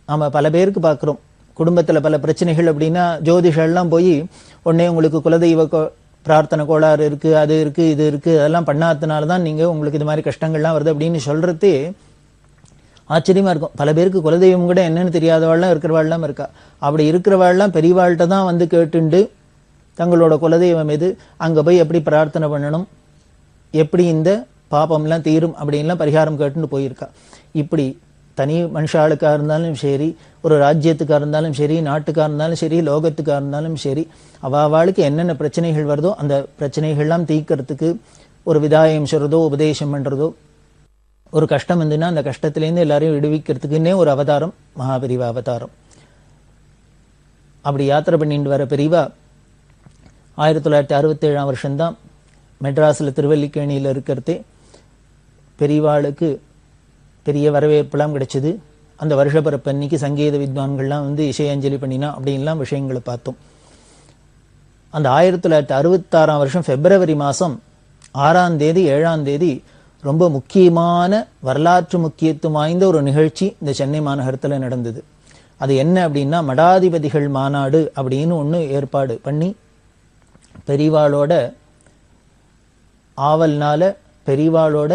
S2: நாம பல பேருக்கு பார்க்கிறோம், குடும்பத்துல பல பிரச்சனைகள் அப்படின்னா ஜோதிஷெல்லாம் போய் உடனே உங்களுக்கு குலதெய்வ பிரார்த்தனை கோளாறு இருக்கு, அது இருக்கு, இது இருக்கு, அதெல்லாம் பண்ணாததுனாலதான் நீங்க உங்களுக்கு இது மாதிரி கஷ்டங்கள்லாம் வருது அப்படின்னு சொல்றதே ஆச்சரியமா இருக்கும். பல பேருக்கு குலதெய்வம் கூட என்னன்னு தெரியாதவாள்லாம் இருக்கிறவாள்லாம் இருக்கா. அப்படி இருக்கிறவாள்லாம் பெரியவாள்கிட்ட தான் வந்து கேட்டுண்டு தங்களோட குலதெய்வம் எது, அங்க போய் எப்படி பிரார்த்தனை பண்ணணும், எப்படி இந்த பாபம்லாம் தீரும் அப்படின்லாம் பரிகாரம் கேட்டுன்னு போயிருக்கா. இப்படி தனி மனுஷாளுக்கா இருந்தாலும் சரி, ஒரு ராஜ்யத்துக்கா இருந்தாலும் சரி, நாட்டுக்கா இருந்தாலும் சரி, லோகத்துக்கா இருந்தாலும் சரி, அவாவாளுக்கு என்னென்ன பிரச்சனைகள் வருதோ அந்த பிரச்சனைகள்லாம் தீர்க்கறதுக்கு ஒரு விதாயம் சொல்றதோ உபதேசம் பண்றதோ, ஒரு கஷ்டம் இருந்துன்னா அந்த கஷ்டத்திலேருந்து எல்லாரையும் விடுவிக்கிறதுக்குன்னே ஒரு அவதாரம் மகாபெரிவா அவதாரம். அப்படி யாத்திரை பண்ணிட்டு வர பெரியவா 1967 வருஷம்தான் மெட்ராஸில் திருவல்லிக்கேணியில் இருக்கிறதே பெரியவாளுக்கு பெரிய வரவேற்பெல்லாம் கிடைச்சது. அந்த வருஷப்பிறப்பு அன்னைக்கு சங்கீத வித்வான்கள்லாம் வந்து இசையஞ்சலி பண்ணினா அப்படின்லாம் விஷயங்களை பார்த்தோம். அந்த 1966 வருஷம் பிப்ரவரி மாதம் 6ஆம் தேதி 7ஆம் தேதி ரொம்ப முக்கியமான வரலாற்று முக்கியத்துவம் வாய்ந்த ஒரு நிகழ்ச்சி இந்த சென்னை மாநகரத்தில் நடந்தது. அது என்ன அப்படின்னா மடாதிபதிகள் மாநாடு அப்படின்னு ஒன்று ஏற்பாடு பண்ணி பெரியவாளோட ஆவல்னால, பெரியவாளோட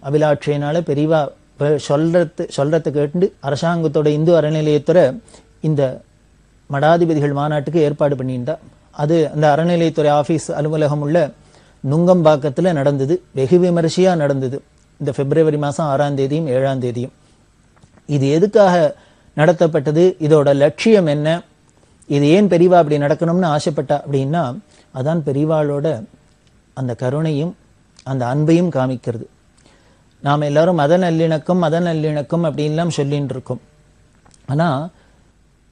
S2: அபிலாட்சையினால பெரியவா சொல்றத கேட்டு அரசாங்கத்தோட இந்து அறநிலையத்துறை இந்த மடாதிபதிகள் மாநாட்டுக்கு ஏற்பாடு பண்ணியிருந்தா. அது அந்த அறநிலையத்துறை ஆபீஸ் அலுவலகம் உள்ள நுங்கம்பாக்கத்தில் நடந்தது. வெகு விமரிசையா நடந்தது இந்த பிப்ரவரி மாதம் 6ஆம் தேதியும் 7ஆம் தேதியும். இது எதுக்காக நடத்தப்பட்டது, இதோட லட்சியம் என்ன, இது ஏன் பெரியவா அப்படி நடக்கணும்னு ஆசைப்பட்டா அப்படின்னா அதான் பெரியவாளோட அந்த கருணையும் அந்த அன்பையும் காமிக்கிறது. நாம் எல்லாரும் மத நல்லிணக்கம் அப்படின்லாம் சொல்லின்னு இருக்கோம். ஆனால்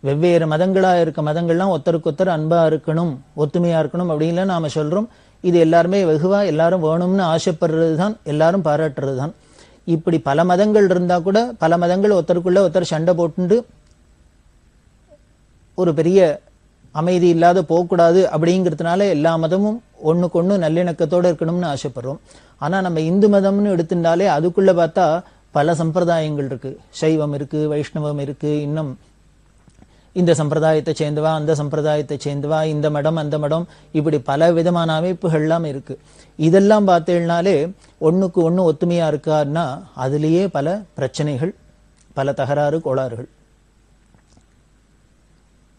S2: வெவ்வேறு மதங்களாக இருக்க மதங்கள்லாம் ஒருத்தருக்கு ஒருத்தர் அன்பாக இருக்கணும், ஒத்துமையாக இருக்கணும் அப்படின்லாம் நாம் சொல்கிறோம். இது எல்லாருமே வெகுவாக எல்லாரும் வேணும்னு ஆசைப்படுறது தான், எல்லாரும் பாராட்டுறது தான். இப்படி பல மதங்கள் இருந்தால் கூட பல மதங்கள் ஒருத்தருக்குள்ள ஒருத்தர் சண்டை போட்டு ஒரு பெரிய அமைதி இல்லாத போகக்கூடாது அப்படிங்கிறதுனால எல்லா மதமும் ஒன்றுக்கு ஒன்று நல்லிணக்கத்தோடு இருக்கணும்னு ஆசைப்படுறோம். ஆனால் நம்ம இந்து மதம்னு எடுத்துட்டாலே அதுக்குள்ளே பார்த்தா பல சம்பிரதாயங்கள் இருக்குது. சைவம் இருக்குது, வைஷ்ணவம் இருக்குது, இன்னும் இந்த சம்பிரதாயத்தை சேர்ந்தவா, அந்த சம்பிரதாயத்தை சேர்ந்தவா, இந்த மடம் அந்த மடம், இப்படி பல விதமான அமைப்புகள்லாம் இருக்கு. இதெல்லாம் பார்த்தேன்னாலே ஒன்றுக்கு ஒன்று ஒத்துமையா இருக்காருன்னா அதுலேயே பல பிரச்சனைகள், பல தகராறு கோளாறுகள்.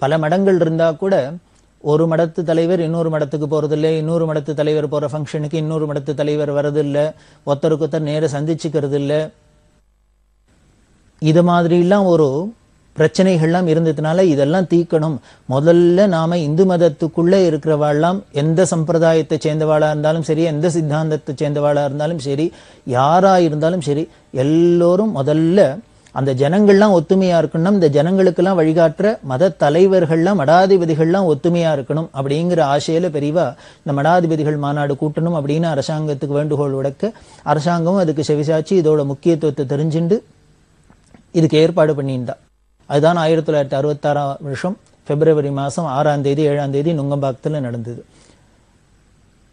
S2: பல மடங்கள் இருந்தா கூட ஒரு மடத்து தலைவர் இன்னொரு மடத்துக்கு போறதில்லை, இன்னொரு மடத்து தலைவர் போற ஃபங்க்ஷனுக்கு இன்னொரு மடத்து தலைவர் வரதில்லை, ஒருத்தருக்கு ஒருத்தர் நேர சந்திச்சுக்கிறது இல்லை. இது மாதிரிலாம் ஒரு பிரச்சனைகள்லாம் இருந்ததுனால இதெல்லாம் தீர்க்கணும். முதல்ல நாம இந்து மதத்துக்குள்ளே இருக்கிறவாள்லாம் எந்த சம்பிரதாயத்தை சேர்ந்தவாளா இருந்தாலும் சரி, எந்த சித்தாந்தத்தை சேர்ந்தவாளா இருந்தாலும் சரி, யாரா இருந்தாலும் சரி, எல்லோரும் முதல்ல அந்த ஜனங்கள்லாம் ஒத்துமையா இருக்கணும். இந்த ஜனங்களுக்கெல்லாம் வழிகாட்டுற மத தலைவர்கள்லாம் மடாதிபதிகள்லாம் ஒத்துமையா இருக்கணும் அப்படிங்கிற ஆசையில பெரியவா இந்த மடாதிபதிகள் மாநாடு கூட்டணும் அப்படின்னு அரசாங்கத்துக்கு வேண்டுகோள் விடுக்க, அரசாங்கமும் அதுக்கு செவிசாச்சு இதோட முக்கியத்துவத்தை தெரிஞ்சுண்டு இதுக்கு ஏற்பாடு பண்ணியிருந்தா. அதுதான் 1966 வருஷம் பிப்ரவரி மாதம் 6ஆம் தேதி 7ஆம் தேதி நுங்கம்பாக்கத்தில் நடந்தது.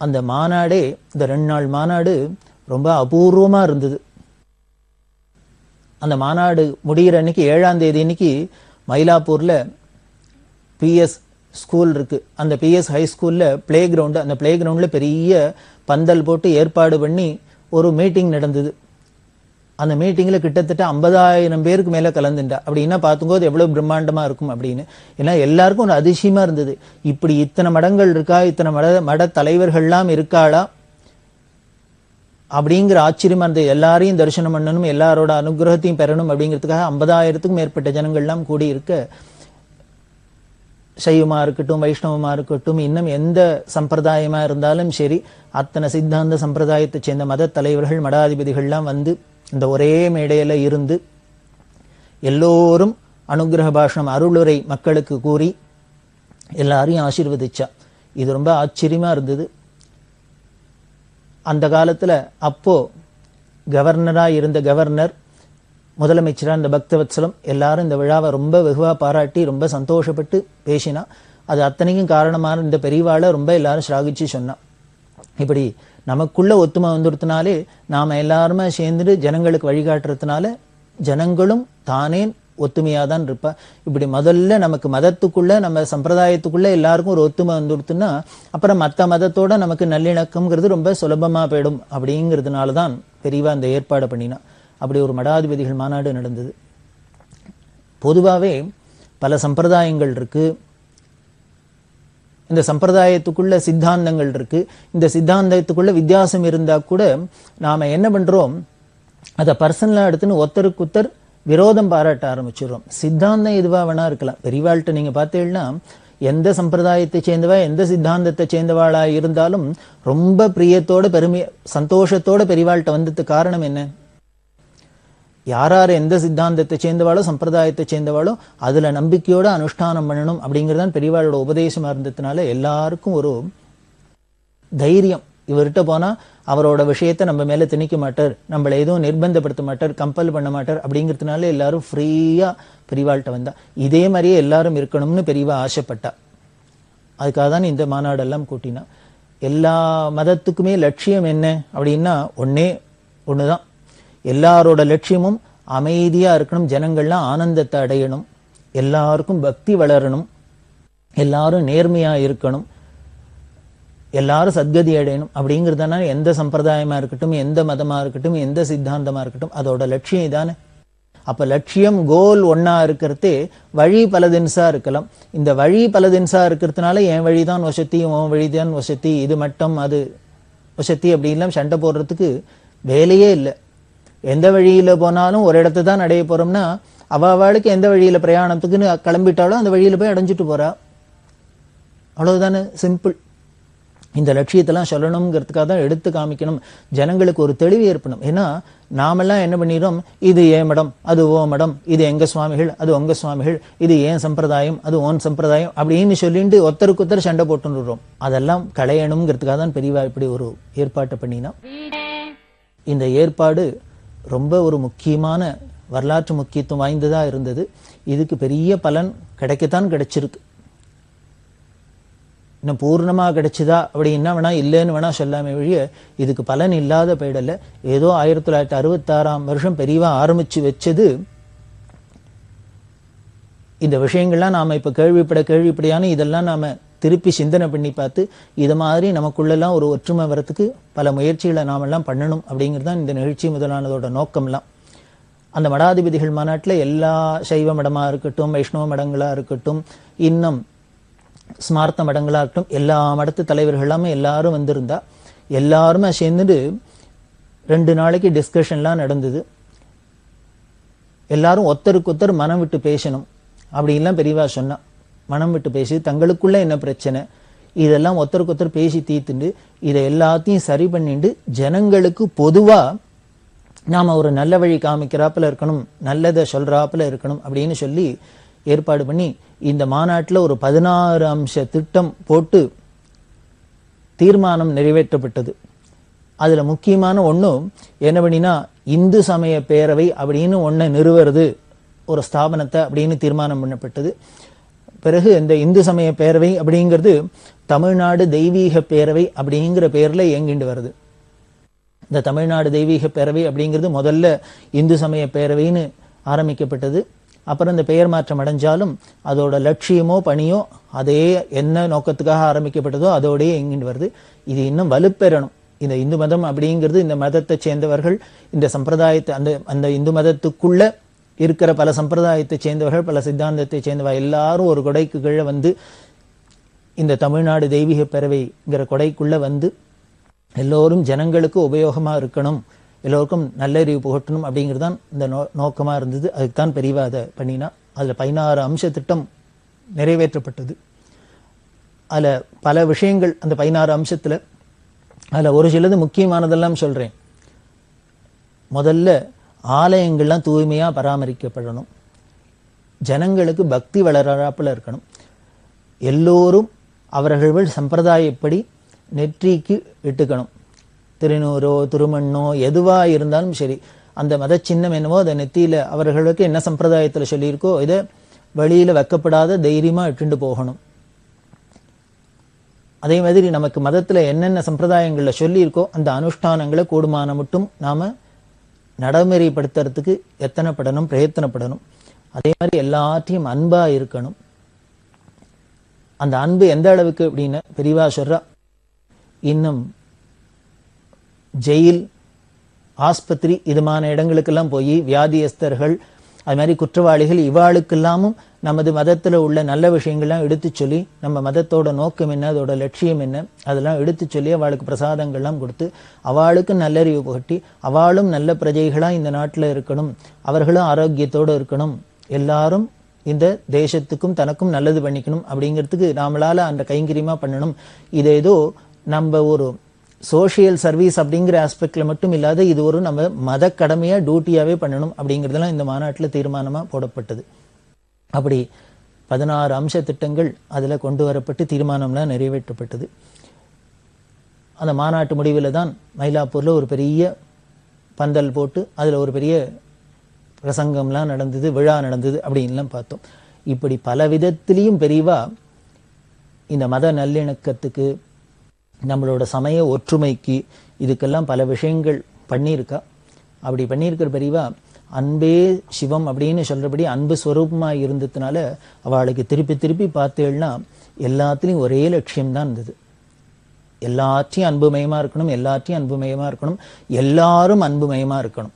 S2: அந்த மாநாடே, இந்த 2 நாள் மாநாடு ரொம்ப அபூர்வமாக இருந்தது. அந்த மாநாடு முடிகிற அன்னைக்கு 7ஆம் தேதி அன்னைக்கு மயிலாப்பூரில் பிஎஸ் ஸ்கூல் இருக்கு. அந்த பிஎஸ் ஹை ஸ்கூலில் பிளே கிரவுண்டு, அந்த பிளே கிரவுண்டில் பெரிய பந்தல் போட்டு ஏற்பாடு பண்ணி ஒரு மீட்டிங் நடந்தது. அந்த மீட்டிங்ல கிட்டத்தட்ட 50,000 பேருக்கு மேல கலந்துட்டா. அப்படின்னா பார்த்தும்போது எவ்வளவு பிரம்மாண்டமா இருக்கும் அப்படின்னு. ஏன்னா எல்லாருக்கும் ஒரு அதிசயமா இருந்தது, இப்படி இத்தனை மடங்கள் இருக்கா, இத்தனை மட தலைவர்கள்லாம் இருக்காளா அப்படிங்கிற ஆச்சரியமா இருந்தது. எல்லாரையும் தரிசனம் பண்ணணும், எல்லாரோட அனுகிரகத்தையும் பெறணும் அப்படிங்கிறதுக்காக 50,000க்கும் மேற்பட்ட ஜனங்கள்லாம் கூடி இருக்க, சைவமா இருக்கட்டும், வைஷ்ணவமா இருக்கட்டும், இன்னும் எந்த சம்பிரதாயமா இருந்தாலும் சரி, அத்தனை சித்தாந்த சம்பிரதாயத்தை சேர்ந்த மத தலைவர்கள் மடாதிபதிகள்லாம் வந்து இந்த ஒரே மேடையில இருந்து எல்லோரும் அனுகிரக பாஷணம் அருளுரை மக்களுக்கு கூறி எல்லாரையும் ஆசீர்வதிச்சா. இது ரொம்ப ஆச்சரியமா இருந்தது. அந்த காலத்துல அப்போ கவர்னரா இருந்த கவர்னர், முதலமைச்சரா இந்த பக்தவத்சலம் எல்லாரும் இந்த விழாவை ரொம்ப வெகுவா பாராட்டி ரொம்ப சந்தோஷப்பட்டு பேசினா. அது அத்தனைக்கும் காரணமான இந்த பெரியவாளை ரொம்ப எல்லாரும் ஸ்லாகிச்சு சொன்னா. இப்படி நமக்குள்ள ஒத்துமை வந்துடுறதுனாலே நாம எல்லாருமே சேர்ந்துட்டு ஜனங்களுக்கு வழிகாட்டுறதுனால ஜனங்களும் தானே ஒத்துமையா தான் இருப்பா. இப்படி முதல்ல நமக்கு மதத்துக்குள்ள நம்ம சம்பிரதாயத்துக்குள்ள எல்லாருக்கும் ஒரு ஒத்துமை வந்துடுத்துன்னா அப்புறம் மற்ற மதத்தோட நமக்கு நல்லிணக்கம்ங்கிறது ரொம்ப சுலபமா போயிடும். அப்படிங்கிறதுனாலதான் பெரியவா இந்த ஏற்பாடு பண்ணினா. அப்படி ஒரு மடாதிபதிகள் மாநாடு நடந்தது. பொதுவாகவே பல சம்பிரதாயங்கள் இருக்கு, இந்த சம்பிரதாயத்துக்குள்ள சித்தாந்தங்கள் இருக்கு. இந்த சித்தாந்தத்துக்குள்ள வித்தியாசம் இருந்தா கூட நாம என்ன பண்றோம், அதை பர்சனலா எடுத்துன்னு ஒருத்தருக்கு ஒருத்தர் விரோதம் பாராட்ட ஆரம்பிச்சிடுறோம். சித்தாந்தம் எதுவா வேணா இருக்கலாம். பெரியவாள்கிட்ட நீங்க பார்த்தீங்கன்னா எந்த சம்பிரதாயத்தை சேர்ந்தவா எந்த சித்தாந்தத்தை சேர்ந்தவாளா இருந்தாலும் ரொம்ப பிரியத்தோட பெருமைய சந்தோஷத்தோட பெரியவாள்கிட்ட வந்ததுக்கு காரணம் என்ன, யார் எந்த சித்தாந்தத்தை சேர்ந்தவாளோ சம்பிரதாயத்தை சேர்ந்தவாளோ அதுல நம்பிக்கையோட அனுஷ்டானம் பண்ணணும் அப்படிங்கறதான் பெரியவாளோட உபதேசமா இருந்ததுனால எல்லாருக்கும் ஒரு தைரியம். இவர்கிட்ட போனா அவரோட விஷயத்தை நம்ம மேல திணிக்க மாட்டார், நம்மள எதுவும் நிர்பந்தப்படுத்த மாட்டார், கம்பல் பண்ண மாட்டார். அப்படிங்கிறதுனால எல்லாரும் ஃப்ரீயா பெரியவாள்கிட்ட வந்தா. இதே மாதிரியே எல்லாரும் இருக்கணும்னு பெரியவா ஆசைப்பட்டா. அதுக்காக தான் இந்த மாநாடெல்லாம் கூட்டினா. எல்லா மதத்துக்குமே லட்சியம் என்ன அப்படின்னா ஒண்ணுதான். எல்லாரோட லட்சியமும் அமைதியா இருக்கணும், ஜனங்கள்லாம் ஆனந்தத்தை அடையணும், எல்லாருக்கும் பக்தி வளரணும், எல்லாரும் நேர்மையா இருக்கணும், எல்லாரும் சத்கதி அடையணும். அப்படிங்கிறதுனால எந்த சம்பிரதாயமா இருக்கட்டும், எந்த மதமா இருக்கட்டும், எந்த சித்தாந்தமா இருக்கட்டும், அதோட லட்சியம் இதானே. அப்ப லட்சியம் கோல் ஒன்னா இருக்கிறதே, வழி பல தினசா இருக்கலாம். இந்த வழி பல தினசா இருக்கிறதுனால என் வழிதான் வசதி, உன் வழிதான் வசதி, இது மட்டும் அது வசதி அப்படின்லாம் சண்டை போடுறதுக்கு வேலையே இல்லை. எந்த வழியில போனாலும் ஒரு இடத்தை தான் அடைய போறோம்னா அவளுக்கு எந்த வழியில பிரயாணத்துக்குன்னு கிளம்பிட்டாலும் அந்த வழியில போய் அடைஞ்சிட்டு போறா. அவ்வளவுதானே, சிம்பிள். இந்த லட்சியத்தெல்லாம் சொல்லணுங்கிறதுக்காக தான் எடுத்து காமிக்கணும், ஜனங்களுக்கு ஒரு தெளிவு ஏற்படும். ஏன்னா நாமெல்லாம் என்ன பண்ணிடுறோம், இது ஏன் மடம், அது ஓ மடம், இது எங்க சுவாமிகள், அது உங்க சுவாமிகள், இது ஏன் சம்பிரதாயம், அது ஓன் சம்பிரதாயம் அப்படின்னு சொல்லிட்டு ஒருத்தருக்கு ஒருத்தர் சண்டை போட்டுடுறோம். அதெல்லாம் களையணுங்கிறதுக்காக தான் பெரியவா இப்படி ஒரு ஏற்பாட்டை பண்ணினா. இந்த ஏற்பாடு ரொம்ப ஒரு முக்கியமான வரலாற்று முக்கியத்துவம் வாய்ந்ததா இருந்தது. இதுக்கு பெரிய பலன் கிடைக்கத்தான் கிடைச்சிருக்கு. இன்னும் பூர்ணமா கிடைச்சதா அப்படின்னா வேணா இல்லைன்னு வேணா சொல்லாம வழிய இதுக்கு பலன் இல்லாத போயிடல. ஏதோ 1966 பெரியவா ஆரம்பிச்சு வச்சது. இந்த விஷயங்கள்லாம் நாம இப்ப கேள்விப்படையான இதெல்லாம் நாம திருப்பி சிந்தனை பண்ணி பார்த்து இது மாதிரி நமக்குள்ளெல்லாம் ஒரு ஒற்றுமை வரத்துக்கு பல முயற்சிகளை நாமெல்லாம் பண்ணணும் அப்படிங்கிறதான் இந்த நிகழ்ச்சி முதலானதோட நோக்கம்லாம். அந்த மடாதிபதிகள் மாநாட்டில் எல்லா சைவ மடமா இருக்கட்டும், வைஷ்ணவ மடங்களா இருக்கட்டும், இன்னும் ஸ்மார்த்த மடங்களா இருக்கட்டும், எல்லா மடத்து தலைவர்கள் எல்லாமே எல்லாரும் வந்திருந்தா. எல்லாருமே சேர்ந்துட்டு 2 நாளைக்கு டிஸ்கஷன்லாம் நடந்தது. எல்லாரும் ஒருத்தருக்கு ஒருத்தர் மனம் விட்டு பேசணும் அப்படின்லாம் பெரியவா சொன்னா. மனம் விட்டு பேசி தங்களுக்குள்ள என்ன பிரச்சனை இதெல்லாம் ஒருத்தருக்கு ஒருத்தர் பேசி தீர்த்துண்டு இதை எல்லாத்தையும் சரி பண்ணிட்டு ஜனங்களுக்கு பொதுவா நாம ஒரு நல்ல வழி காமிக்கிறாப்புல இருக்கணும், நல்லதை சொல்றாப்புல இருக்கணும் அப்படின்னு சொல்லி ஏற்பாடு பண்ணி இந்த மாநாட்டில் ஒரு 16 அம்ச திட்டம் போட்டு தீர்மானம் நிறைவேற்றப்பட்டது. அதுல முக்கியமான ஒண்ணும் என்ன பண்ணினா, இந்து சமய பேரவை அப்படின்னு ஒன்றை நிறுவுறது, ஒரு ஸ்தாபனத்தை அப்படின்னு தீர்மானம் பண்ணப்பட்டது. பிறகு இந்த இந்து சமய பேரவை அப்படிங்கிறது தமிழ்நாடு தெய்வீக பேரவை அப்படிங்கிற பேர்ல இயங்கிட்டு வருது. இந்த தமிழ்நாடு தெய்வீக பேரவை அப்படிங்கிறது முதல்ல இந்து சமய பேரவைன்னு ஆரம்பிக்கப்பட்டது. அப்புறம் இந்த பெயர் மாற்றம் அடைஞ்சாலும் அதோட லட்சியமோ பணியோ அதே என்ன நோக்கத்துக்காக ஆரம்பிக்கப்பட்டதோ அதோடய இயங்கிட்டு வருது. இது இன்னும் வலுப்பெறணும். இந்த இந்து மதம் அப்படிங்கிறது இந்த மதத்தை சேர்ந்தவர்கள், இந்த சம்பிரதாயத்தை அந்த இந்து மதத்துக்குள்ள இருக்கிற பல சம்பிரதாயத்தை சேர்ந்தவர்கள், பல சித்தாந்தத்தை சேர்ந்தவர்கள் எல்லாரும் ஒரு கொடைக்கு கீழே வந்து இந்த தமிழ்நாடு தெய்வீக பேரவைங்கிற கொடைக்குள்ள வந்து எல்லோரும் ஜனங்களுக்கு உபயோகமா இருக்கணும், எல்லோருக்கும் நல்லறிவு புகட்டணும் அப்படிங்கிறது தான் இந்த நோக்கமா இருந்தது. அதுக்குத்தான் பெரியவா அதை பண்ணினா. அதுல 16 அம்ச திட்டம் நிறைவேற்றப்பட்டது. அதுல பல விஷயங்கள் அந்த 16 அம்சத்துல அதுல ஒரு சிலது முக்கியமானதெல்லாம் சொல்றேன். முதல்ல ஆலயங்கள்லாம் தூய்மையா பராமரிக்கப்படணும், ஜனங்களுக்கு பக்தி வளராப்புல இருக்கணும், எல்லோரும் அவர்கள் சம்பிரதாயப்படி நெற்றிக்கு இட்டுக்கணும், திருநூறோ திருமண்ணோ எதுவா இருந்தாலும் சரி, அந்த மத சின்னம் என்னவோ அதை நெத்தியில அவர்களுக்கு என்ன சம்பிரதாயத்துல சொல்லியிருக்கோ இதை வெளியில வைக்கப்படாத தைரியமா இட்டுண்டு போகணும். அதே மாதிரி நமக்கு மதத்துல என்னென்ன சம்பிரதாயங்கள்ல சொல்லியிருக்கோ அந்த அனுஷ்டானங்களை கூடுமான மட்டும் நாம நடைமுறைப்படுத்துறதுக்கு எத்தனைப்படணும், பிரயத்தனப்படணும். அதே மாதிரி எல்லாத்தையும் அன்பா இருக்கணும். அந்த அன்பு எந்த அளவுக்கு அப்படின்னு பெரியவா சொல்றா, இன்னும் ஜெயில், ஆஸ்பத்திரி இதுமான இடங்களுக்கெல்லாம் போய் வியாதியஸ்தர்கள், அது மாதிரி குற்றவாளிகள் இவாளுக்கெல்லாமும் நமது மதத்துல உள்ள நல்ல விஷயங்கள்லாம் எடுத்து சொல்லி, நம்ம மதத்தோட நோக்கம் என்ன, அதோட லட்சியம் என்ன, அதெல்லாம் எடுத்து சொல்லி அவளுக்கு பிரசாதங்கள்லாம் கொடுத்து அவளுக்கு நல்லறிவு புகட்டி அவளும் நல்ல பிரஜைகளா இந்த நாட்டுல இருக்கணும், அவர்களும் ஆரோக்கியத்தோடு இருக்கணும், எல்லாரும் இந்த தேசத்துக்கும் தனக்கும் நல்லது பண்ணிக்கணும் அப்படிங்கிறதுக்கு நாமளால அந்த கைங்கரியமா பண்ணணும். இது ஏதோ நம்ம ஒரு சோசியல் சர்வீஸ் அப்படிங்கிற ஆஸ்பெக்ட்ல மட்டும் இல்லாத இது ஒரு நம்ம மத கடமையா டியூட்டியாவே பண்ணணும் அப்படிங்கிறதெல்லாம் இந்த மாநாட்டுல தீர்மானமா போடப்பட்டது. அப்படி 16 அம்ச திட்டங்கள் அதுல கொண்டு வரப்பட்டு தீர்மானம்லாம் நிறைவேற்றப்பட்டது. அந்த மாநாட்டு முடிவில் தான் மயிலாப்பூர்ல ஒரு பெரிய பந்தல் போட்டு அதுல ஒரு பெரிய பிரசங்கம்லாம் நடந்தது, விழா நடந்தது அப்படின்லாம் பார்த்தோம். இப்படி பல விதத்திலையும் பெரியவா இந்த மத நல்லிணக்கத்துக்கு, நம்மளோட சமய ஒற்றுமைக்கு, இதுக்கெல்லாம் பல விஷயங்கள் பண்ணியிருக்கா. அப்படி பண்ணியிருக்கிற பெரியவா அன்பே சிவம் அப்படின்னு சொல்றபடி அன்பு ஸ்வரூபமா இருந்ததுனால அவளுக்கு திருப்பி திருப்பி பார்த்தேன்னா எல்லாத்துலயும் ஒரே லட்சியம்தான் இருந்தது. எல்லாத்தையும் அன்புமயமா இருக்கணும், எல்லாத்தையும் அன்புமயமா இருக்கணும், எல்லாரும் அன்புமயமா இருக்கணும்,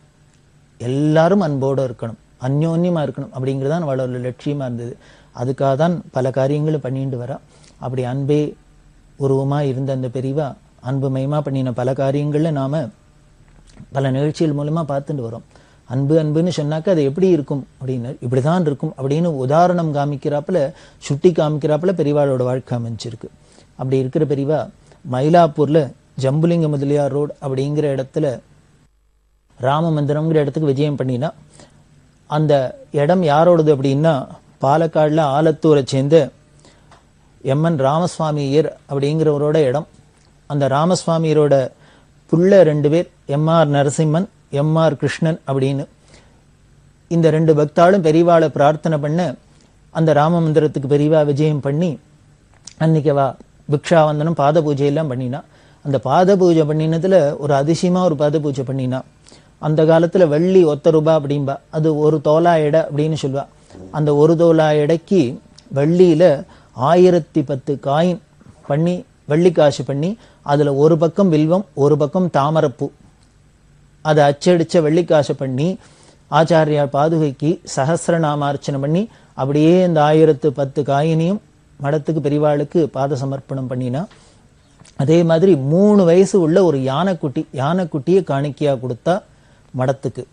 S2: எல்லாரும் அன்போடு இருக்கணும், அந்யோன்யமா இருக்கணும் அப்படிங்கிறதான் அவளோட லட்சியமா இருந்தது. அதுக்காக தான் பல காரியங்களும் பண்ணிட்டு வரா. அப்படி அன்பே உருவமா இருந்த அந்த பெரியவா அன்புமயமா பண்ணின பல காரியங்கள்ல நாம பல நிகழ்ச்சிகள் மூலமா பார்த்துட்டு வரோம். அன்பு அன்புன்னு சொன்னாக்க அது எப்படி இருக்கும் அப்படின்னு, இப்படிதான் இருக்கும் அப்படின்னு உதாரணம் காமிக்கிறாப்புல, சுட்டி காமிக்கிறாப்புல பெரியவாளோட வாழ்க்கை அமைஞ்சிருக்கு. அப்படி இருக்கிற பெரியவா மயிலாப்பூர்ல ஜம்புலிங்க முதலியார் ரோடு அப்படிங்கிற இடத்துல ராம மந்திரம்ங்கிற இடத்துக்கு விஜயம் பண்ணினா, அந்த இடம் யாரோடது அப்படின்னா பாலக்காடுல ஆலத்தூரை சேர்ந்த எம்என் ராமசுவாமியர் அப்படிங்கிறவரோட இடம். அந்த ராமசுவாமியரோட புள்ள 2 பேர், எம்ஆர் நரசிம்மன், எம்ஆர் கிருஷ்ணன் அப்படின்னு. இந்த 2 பக்தாளும் பெரியவாளை பிரார்த்தனை பண்ண அந்த ராம மந்திரத்துக்கு பெரியவா விஜயம் பண்ணி அன்னைக்கு அவ பிக்ஷாவந்தனம் பாத பூஜை எல்லாம் பண்ணினா. அந்த பாத பூஜை பண்ணினதுல ஒரு அதிசயமா ஒரு பாத பூஜை பண்ணினா. அந்த காலத்துல வெள்ளி ₹1 அப்படின்பா, அது ஒரு தோலா எடை அப்படின்னு சொல்லுவா. அந்த ஒரு தோலா எடைக்கு வெள்ளியில 1010 காயின் பண்ணி, வெள்ளி காசு பண்ணி, அதுல ஒரு பக்கம் வில்வம் ஒரு பக்கம் தாமரப்பூ, அதை அச்சடிச்ச வெள்ளிக்காசை பண்ணி ஆச்சாரியார் பாதுகைக்கு சஹஸ்ரநாமார்ச்சனை பண்ணி அப்படியே இந்த 1010 காயினையும் மடத்துக்கு பெரியவாளுக்கு பாத சமர்ப்பணம் பண்ணினா. அதே மாதிரி 3 வயசு உள்ள ஒரு யானைக்குட்டியை காணிக்கையா கொடுத்தா மடத்துக்கு.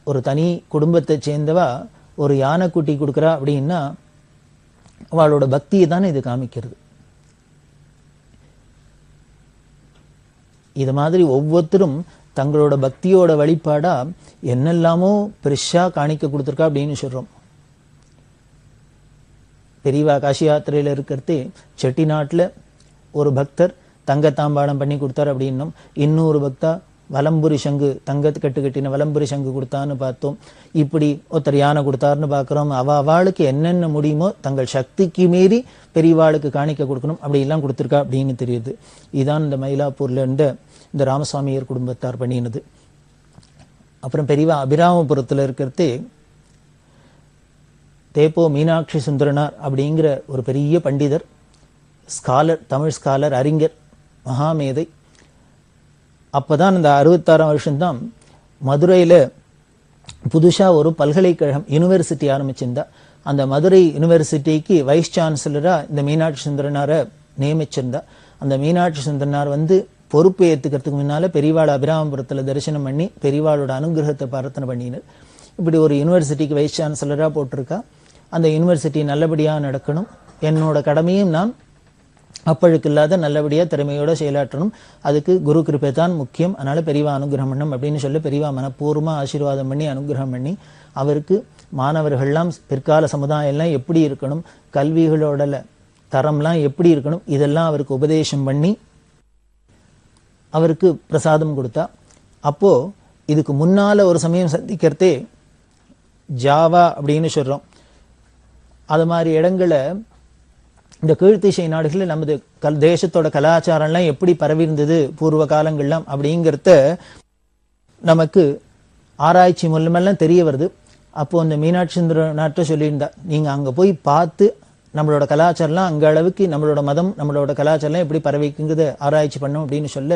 S2: ஒரு தனி குடும்பத்தை சேர்ந்தவா ஒரு யானைக்குட்டி கொடுக்குறா அப்படின்னா அவளோட பக்தியை தானே இது காமிக்கிறது. இது மாதிரி ஒவ்வொருத்தரும் தங்களோட பக்தியோட வழிபாடா என்னெல்லாமோ பெருசா காணிக்க கொடுத்துருக்கா அப்படின்னு சொல்றோம். பெரியவா காசி யாத்திரையில இருக்கிறது செட்டிநாட்டுல ஒரு பக்தர் தங்கத்தாம்பாளம் பண்ணி கொடுத்தார் அப்படின்னும், இன்னொரு பக்தா வலம்புரி சங்கு, தங்கத்து கட்டு கட்டின வலம்புரி சங்கு கொடுத்தான்னு பார்த்தோம். இப்படி ஒருத்தர் யானை கொடுத்தாருன்னு பார்க்கிறோம். அவளுக்கு என்னென்ன முடியுமோ தங்கள் சக்திக்கு மீறி பெரியவாளுக்கு காணிக்க கொடுக்கணும் அப்படி எல்லாம் கொடுத்துருக்கா அப்படின்னு தெரியுது. இதுதான் இந்த மயிலாப்பூர்ல இந்த ராமசுவாமியர் குடும்பத்தார் பண்ணினது. அப்புறம் பெரியவா அபிராமபுரத்துல இருக்கிறது தேப்போ மீனாட்சி சுந்தரனார் அப்படிங்கிற ஒரு பெரிய பண்டிதர், ஸ்காலர், தமிழ் ஸ்காலர், அறிஞர், மகாமேதை. அப்பதான் இந்த 66ஆம் வருஷம்தான் மதுரையில் புதுசாக ஒரு பல்கலைக்கழகம் யூனிவர்சிட்டி ஆரம்பிச்சிருந்தா. அந்த மதுரை யூனிவர்சிட்டிக்கு வைஸ் சான்சலராக இந்த மீனாட்சி சுந்தரனாரை நியமிச்சிருந்தா. அந்த மீனாட்சி சுந்தரனார் பொறுப்பு ஏற்றுக்கிறதுக்கு முன்னால பெரியவாள் அபிராமபுரத்தில் தரிசனம் பண்ணி பெரியவாளோட அனுகிரகத்தை பிரார்த்தனை பண்ணினர். இப்படி ஒரு யூனிவர்சிட்டிக்கு வைஸ் சான்சலராக போட்டிருக்கா. அந்த யூனிவர்சிட்டி நல்லபடியாக நடக்கணும், என்னோட கடமையும் நான் அப்பழுக்கு இல்லாத நல்லபடியாக திறமையோட செயலாற்றணும், அதுக்கு குரு கிருபை தான் முக்கியம், அதனால பெரியவா அனுகிரகம் பண்ணணும் அப்படின்னு சொல்லி பெரியவா மனப்பூர்வமாக ஆசீர்வாதம் பண்ணி அனுகிரகம் பண்ணி அவருக்கு மாணவர்கள்லாம் பிற்கால சமுதாயம் எல்லாம் எப்படி இருக்கணும், கல்விகளோட தரம்லாம் எப்படி இருக்கணும், இதெல்லாம் அவருக்கு உபதேசம் பண்ணி அவருக்கு பிரசாதம் கொடுத்தா. அப்போ இதுக்கு முன்னால ஒரு சமயம் சந்திக்கிறதே ஜாவா அப்படின்னு சொல்றோம். அது மாதிரி இடங்களை இந்த கீழ்த்திசை நாடுகளில் நமது தேசத்தோட கலாச்சாரம்லாம் எப்படி பரவி இருந்தது பூர்வ காலங்கள்லாம் அப்படிங்கிறத நமக்கு ஆராய்ச்சி மூலமெல்லாம் தெரிய வருது. அப்போ அந்த மீனாட்சி சுந்தரனார்ட்ட சொல்லியிருந்தா, நீங்க அங்க போய் பார்த்து நம்மளோட கலாச்சாரம்லாம் அங்க அளவுக்கு நம்மளோட மதம் நம்மளோட கலாச்சாரம்லாம் எப்படி பரவிக்குங்கிறத ஆராய்ச்சி பண்ணோம் அப்படின்னு சொல்ல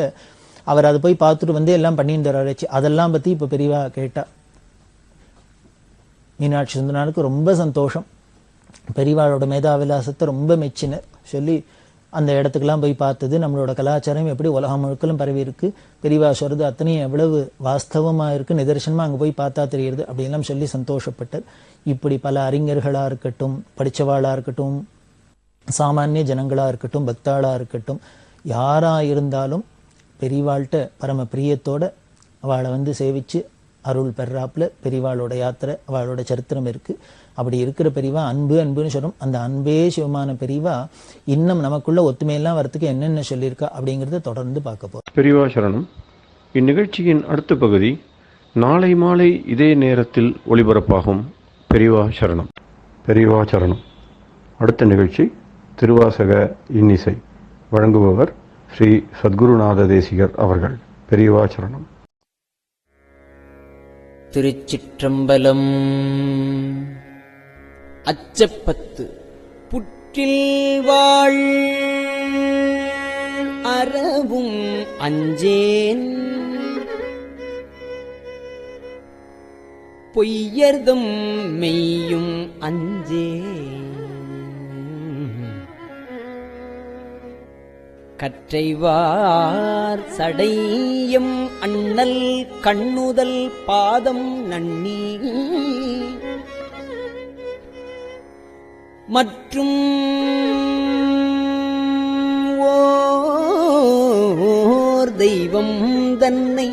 S2: அவர் அதை போய் பார்த்துட்டு எல்லாம் பண்ணியிருந்தார் ஆராய்ச்சி. அதெல்லாம் பத்தி இப்ப பெரியவா கேட்டா. மீனாட்சி சுந்தரனாருக்கு ரொம்ப சந்தோஷம், பெரியவாளோட மேதாவிலாசத்தை ரொம்ப மெச்சினர் சொல்லி அந்த இடத்துக்கெல்லாம் போய் பார்த்தது, நம்மளோட கலாச்சாரம் எப்படி உலகம் முழுக்கலும் பரவி இருக்கு, பெரியவா சொல்றது அத்தனையும் எவ்வளவு வாஸ்தவமா இருக்கு, நிதர்சனமா அங்க போய் பார்த்தா தெரியுது அப்படின்லாம் சொல்லி சந்தோஷப்பட்டார். இப்படி பல அறிஞர்களா இருக்கட்டும், படிச்சவாளா இருக்கட்டும், சாமானிய ஜனங்களா இருக்கட்டும், பக்தாளா இருக்கட்டும், யாரா இருந்தாலும் பெரியவாள்கிட்ட பரம பிரியத்தோட அவளை சேவிச்சு அருள் பெறாப்புல பெரியவாளோட யாத்திரை அவளோட சரித்திரம் இருக்கு. அப்படி இருக்கிற பெரியவா அன்பு அன்புன்னு சொல்றோம். அந்த அன்பே சிவமான பெரியவா இன்னும் நமக்குள்ள ஒத்துமையெல்லாம் வரத்துக்கு என்னென்ன சொல்லியிருக்கா அப்படிங்கறத தொடர்ந்து பார்க்க போறோம்.
S1: பெரியவா சரணம். இந்நிகழ்ச்சியின் அடுத்த பகுதி நாளை மாலை இதே நேரத்தில் ஒளிபரப்பாகும். பெரியவா சரணம். பெரியவா சரணம். அடுத்த நிகழ்ச்சி திருவாசக இன்னிசை. வழங்குபவர் ஸ்ரீ சத்குருநாத தேசிகர் அவர்கள். பெரியவா சரணம்.
S5: திருச்சிற்றம்பலம். அச்சப்பத்து புற்றில் வாழ் அறவும் அஞ்சேன், பொய்யர்தம் மெய்யும் அஞ்சேன், கற்றைவார் சடையம் அண்ணல் கண்ணுதல் பாதம் நன்னி, மற்றும் ஓர் தெய்வம் தன்னை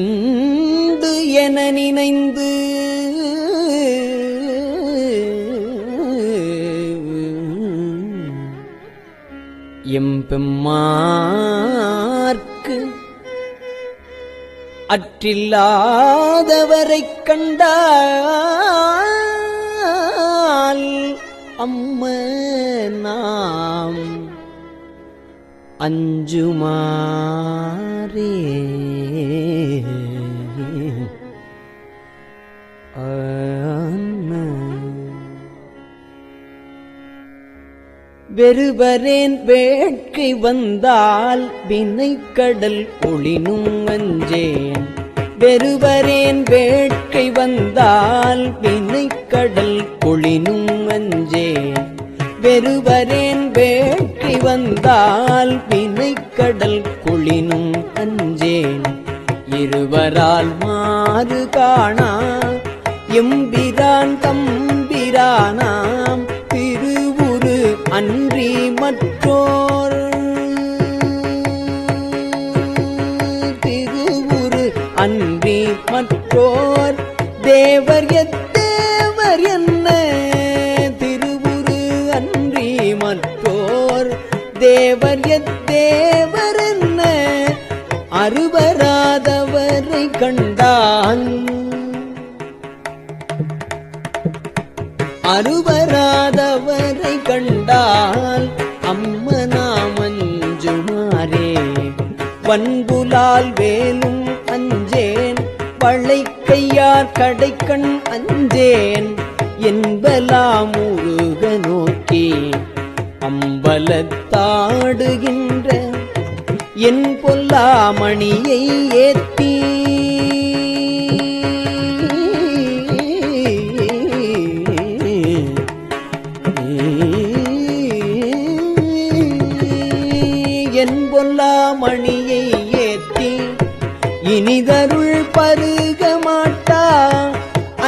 S5: உண்டு என நினைந்து எம்பெம்மார்க்கு அற்றில்லாதவரைக் கண்டால் அம்ம நாம் அஞ்சுமாறே. வெறுவரேன் வேட்கை வந்தால் வினைக்கடல் ஒளினும் அஞ்சேன், வெறுவரேன் வேட்கை வந்தால் வினைக்கடல் ஒளினும் அஞ்சேன், வெறுவரேன் வேட்கை வந்தால் வினைக்கடல் கொளினும் அஞ்சேன், இருவரால் மாறு காணா எம்பிரான் தம்பிரானாம் திருவுரு அன்றி மற்றோர், திருவுரு அன்றி மற்றோர் தேவர் எத்தேவர் என்ன, திருவுரு அன்றி மற்றோர் தேவர் எத்தேவர் என்ன, அறுவராதவரை கண்டால் அறுவராதவரை கண்டால் அம்மனாமஞ்சுமாரே. வன்புலால் வேலும் அஞ்சேன், வளைக்கையார் கடைக்கண் அஞ்சேன், என்பலாம் முருக நோக்கி அம்பலத்தாடுகின்ற என் பொல்லாமணியை ஏத்தி என் பொல்லாமணியை ஏத்தி இனிதருள் பருக மாட்டா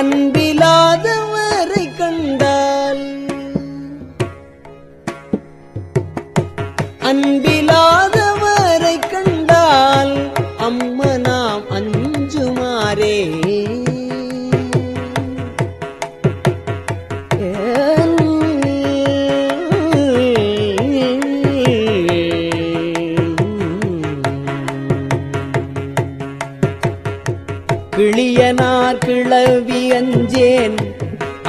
S5: அன்பிலாதவரை கண்டால் அன்பிலாதவரை கண்டால் அம்மனாம் அஞ்சுமாறே கிளியனார் கிளவி அஞ்சேன்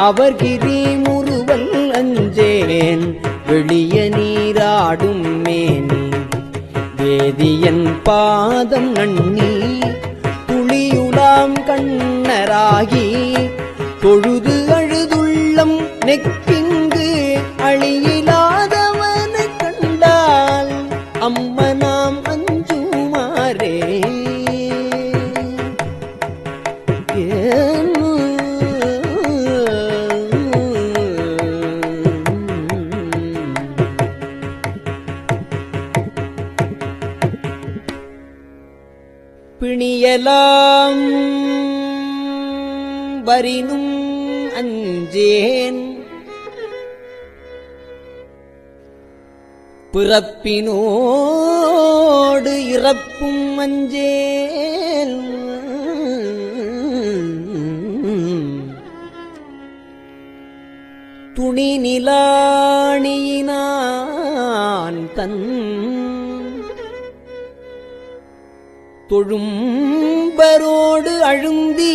S5: அவர் கிரி முறுவல் அஞ்சேன் வெளிய நீராடும் மேனி வேதியன் பாதம் நன்னி துளியுலாம் கண்ணராகி தொழுது அழுதுள்ளம் நெக்கிங்கு அழியிலாதவனை கண்டால் அம்மனாம் அஞ்சுமாறே பிணியலாம் வரினும் அஞ்சேன் பிறப்பினோடு இறப்பும் அஞ்சேன் துணி நிலாணியினான் தன் தொழும்பரோடு அழுந்தி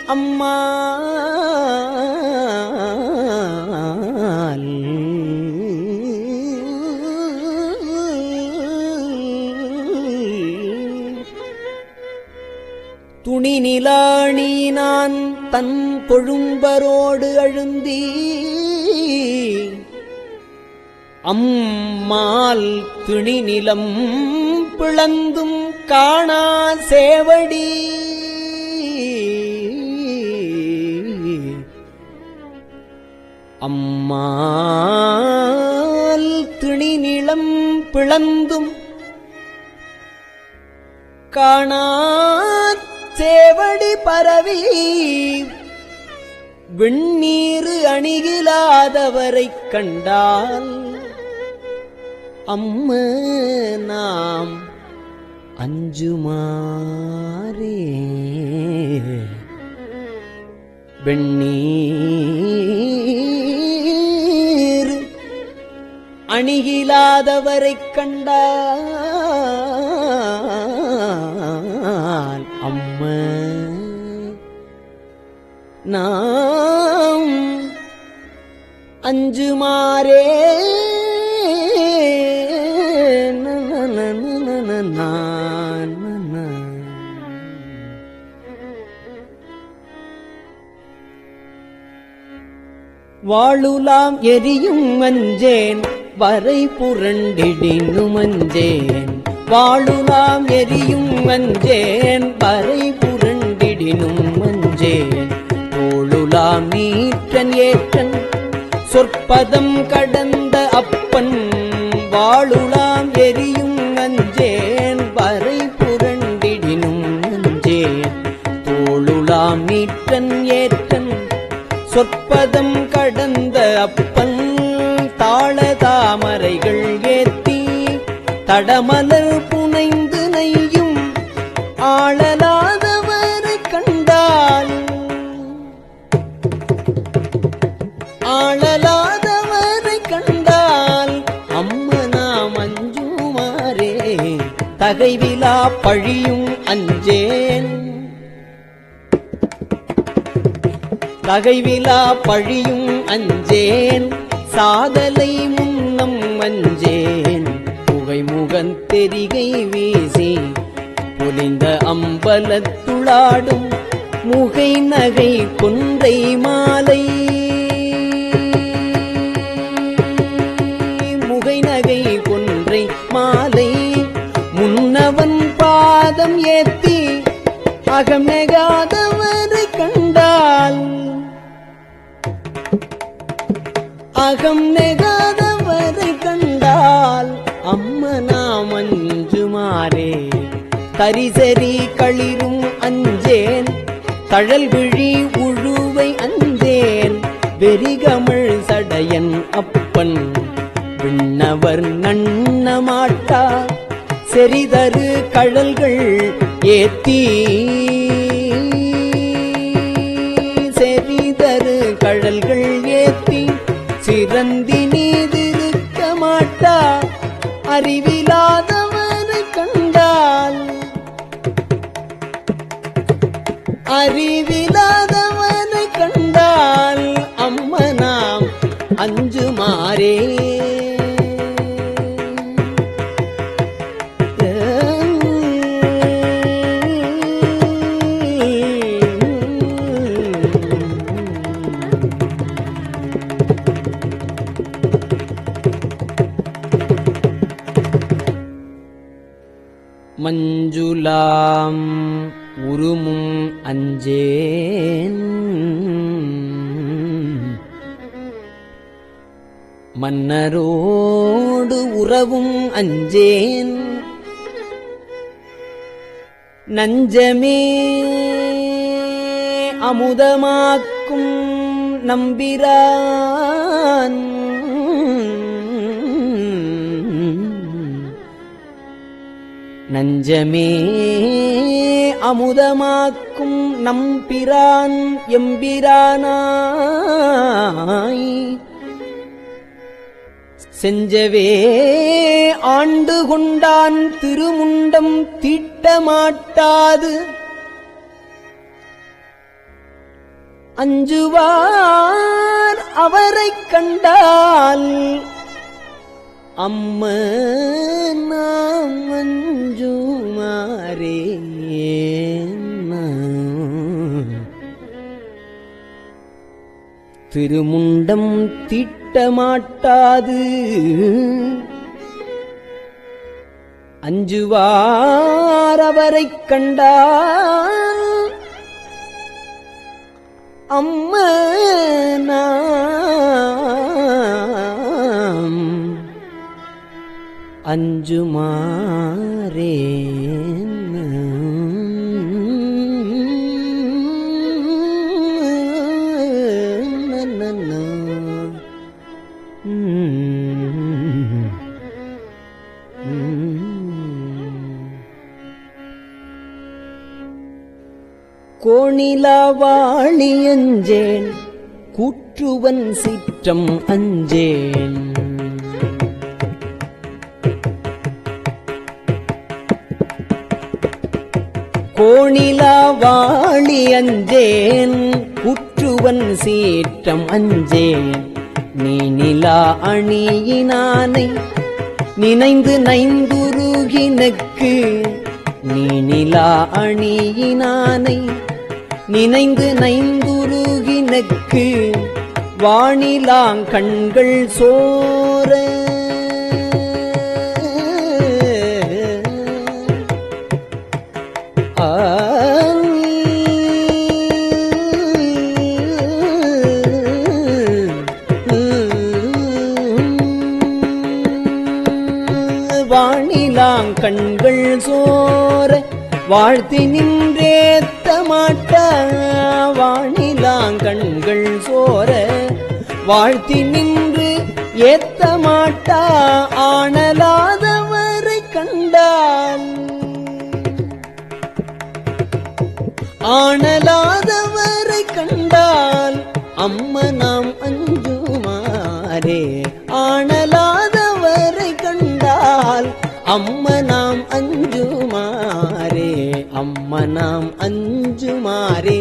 S5: அம்மா துணி நிலாணினான் தன் தொழும்பரோடு அழுந்தி அம்மாள் துணி நிலம் பிளந்தும் காணா சேவடி அம்மாள் துணி நிலம் பிளந்தும் காணா சேவடி பரவி வெண்ணீரு அணிகிலாதவரைக் கண்டால் அம்ம நாம் அஞ்சுமாறே வெண்ணீர் அணிகிலாதவரைக் கண்டால் அம்ம நாம் அஞ்சுமாறே வாழுலாம் எரியும் அஞ்சேன் வரை புரண்டிடினும் அஞ்சேன் வாழுலாம் எரியும் அஞ்சேன் வரை புரண்டிடினும் அஞ்சேன் தோளுலாம் நீற்றன் ஏற்றன் சொற்பதம் கடந்த அப்பன் வாழுலாம் எரியும் அஞ்சேன் வரை புரண்டிடினும் அஞ்சேன் தோளுலாம் நீற்றன் ஏற்றன் சொற்பதம் கடந்த அப்பன் தாள தாமரைகள் ஏத்தி தடமலர் புனைந்து நெய்யும் ஆளலாதவரை கண்டால் ஆளலாதவரை கண்டால் அம்மனா மஞ்சுமாரே தகைவிலா பழியும் அஞ்சேன் தகைவிலா பழியும் அஞ்சேன் சாதலை முன்னம் அஞ்சேன் புகைமுகன் தெரிகை வீசி பொலிந்த அம்பலத்துளாடும் முகை நகை கொன்றை மாலை பாதம் ஏத்தி அகம் நெகாதவரை கண்டால் அகம் நெகாதவரை கண்டால் அம்மனாம் அஞ்சுமாறே. தரிசரி களிரும் அஞ்சேன் தழல் விழி உழுவை அஞ்சேன் வெறிகமிழ் சடையன் அப்பன் விண்ணவர் நன்னமாட்டா செறிதரு கழல்கள் ஏத்தி செறிதரு கழல்கள் ஏத்தி சிறந்தி நீதிருக்க மாட்டா அறிவிலாதவரை கண்டால் அறிவிலாதவனை கண்டால் அம்மனாம் அஞ்சுமாறே. மஞ்சுளாம் உருமும் அஞ்சேன் மன்னரோடு உறவும் அஞ்சேன் நஞ்சமே அமுதமாக்கும் நம்பிரான் நஞ்சமே அமுதமாக்கும் நம்பிரான் எம்பிரானாய் செஞ்சவே ஆண்டு கொண்டான் திருமுண்டம் தீட்டமாட்டாது அஞ்சுவார் அவரைக் கண்டால் அம்ம நாம் அஞ்சுமாறே. திருமுண்டம் தீட்டமாட்டாது அஞ்சுவார் அவரைக் கண்டால் அம்ம நாம் அஞ்சுமாறே. கோணிலாவாளி அஞ்சேன் கூற்றுவன் சிற்றம் அஞ்சேன் கோணிலாவாளி அஞ்சேன் கூற்றுவன் சீற்றம் அஞ்சேன் நீனிலா அணியினானை நினைந்து நைந்துருகினக்கு நீனிலா அணியினானை நினைந்து நைந்துருகினக்கு வானிலாங் கண்கள் சோர வானிலாங் கண்கள் சோர வாழ்த்தி நின்றேத்த மாட்டா வானிலாங் கண்கள் சோர வாழ்த்தி நின்று ஏத்த மாட்டா ஆனலாதவரை கண்டால் ஆனலாதவரை கண்டால் அம்ம நாம் அஞ்சுமாறே. ஆனலாதவரை கண்டால் அம்ம நாம் அஞ்சுமாறே. அம்ம நாம் அஞ்சுமாறே.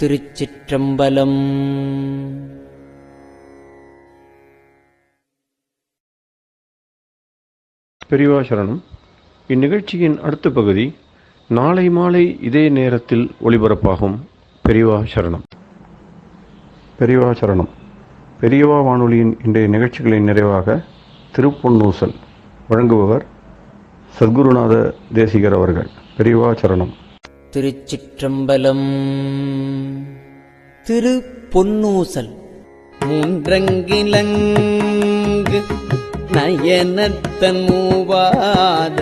S5: திருச்சிற்றம்பலம்.
S1: பெரியவா சரணம். இந்நிகழ்ச்சியின் அடுத்த பகுதி நாளை மாலை இதே நேரத்தில் ஒளிபரப்பாகும். பெரியவா சரணம். பெரியவா சரணம். பெரியவா வானொலியின் இன்றைய நிகழ்ச்சிகளின் நிறைவாக திருப்பொன்னூசல் வழங்குபவர் சத்குருநாத தேசிகர் அவர்கள். பெரியவா சரணம்.
S5: திருச்சிற்றம்பலம். திரு பொன்னூசல். மூன்றங்கிலங்கு நயனத்தன் மூவாத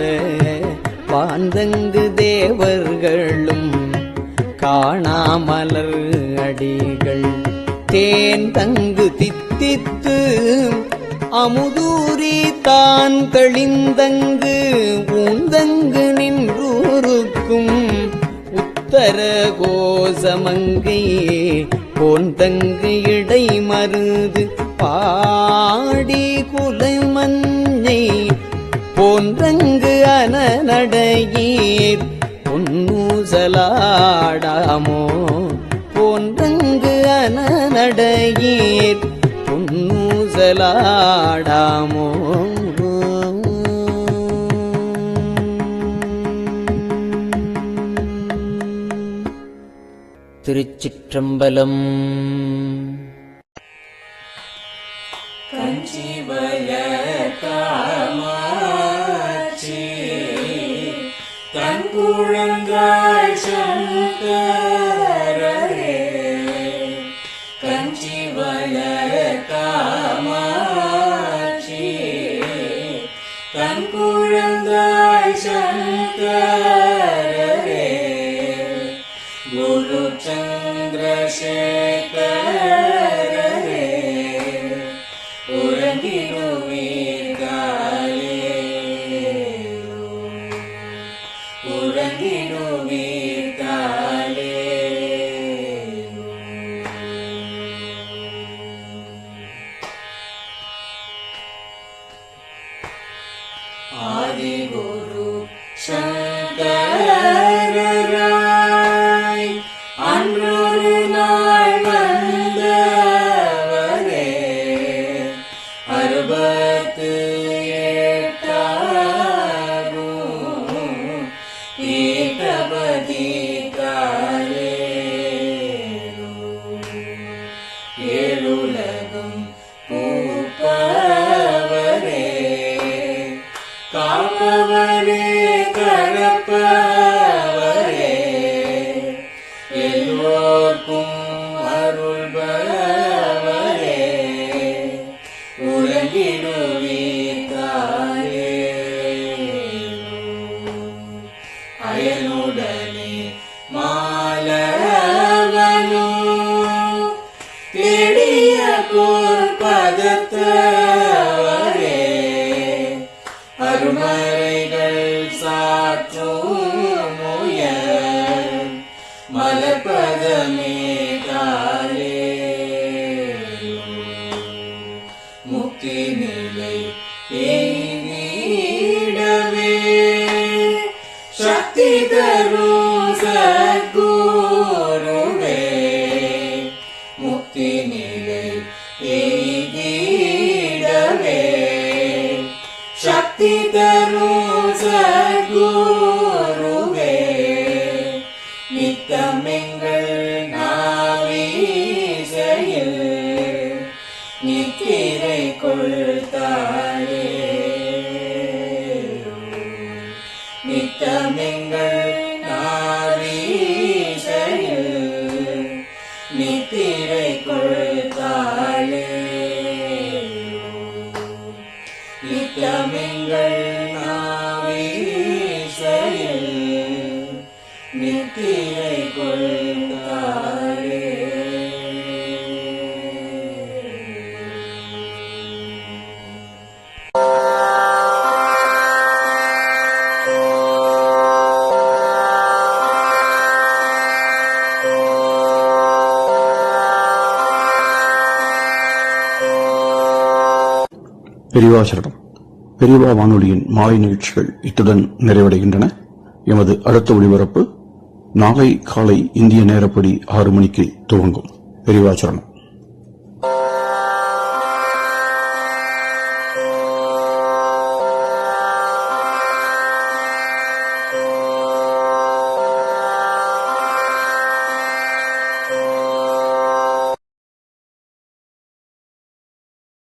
S5: வாழ்ந்தங்கு தேவர்களும் காணாமலர் அடிகள் தேன் தங்கு தித்தித்து அமுதூரி தான் தெளிந்தங்கு ஊந்தங்கு நின்றூருக்கும் உத்தர கோசமங்கை போந்தங்கு இடை மருது பாடி குலைமஞ்சை போன்றங்கு அனநடையீர் பொன்னூசலாடாமோ போன்றங்கு அனநடையீர் பொன்னூசலாடாமோ. திருச்சிற்றம்பலம்.
S6: கஞ்சிவய காமாட்சி தன் குழந்தாய் சங்கரரே. கஞ்சிவய காமாட்சி தன் குழந்தாய் சங்கரரே. குரு சந்திரசேகரரே உறங்கிடுவீர்களே உறங்கிடுவீர்களே. ஆதிகுரு சங்கரராய் அன்றொரு நாள் வந்தவரே. 68 பீட்டபதி காலேரோ. ஏழுலகும் பூப்பவரே காப்பவரே கரப்பவரே. எல்லோர்க்கும் அருள்பவரே உறங்கிடுவீர்களே. அயனுடனே மாலவனோ தேடிய பொற்பதத்தவரே. அருமறைகள் சாற்றும் முயல் மலர்பதமே காலே. முக்தி நிலை எய்திடவே சக்தி தரும் சத்குருவே. முக்தி நிலை எய்திடவே சக்தி தரும் சத்குருவே. நித்தமெங்கள் நாவீசையில் நித்திரை கொள்தாயே. நித்தமெங்கள் நாவீசையில் நித்திரை கொள்தாயே. நித்தமெங்கள் நாவீசையில் நித்திரை கொள்தாயே.
S1: பெரியவா சரணம். பெரியவா வானொலியின் மாலை நிகழ்ச்சிகள் இத்துடன் நிறைவடைகின்றன. எமது அடுத்த ஒளிபரப்பு நாளை காலை இந்திய நேரப்படி 6 மணிக்கு துவங்கும். பெரியவா சரணம்.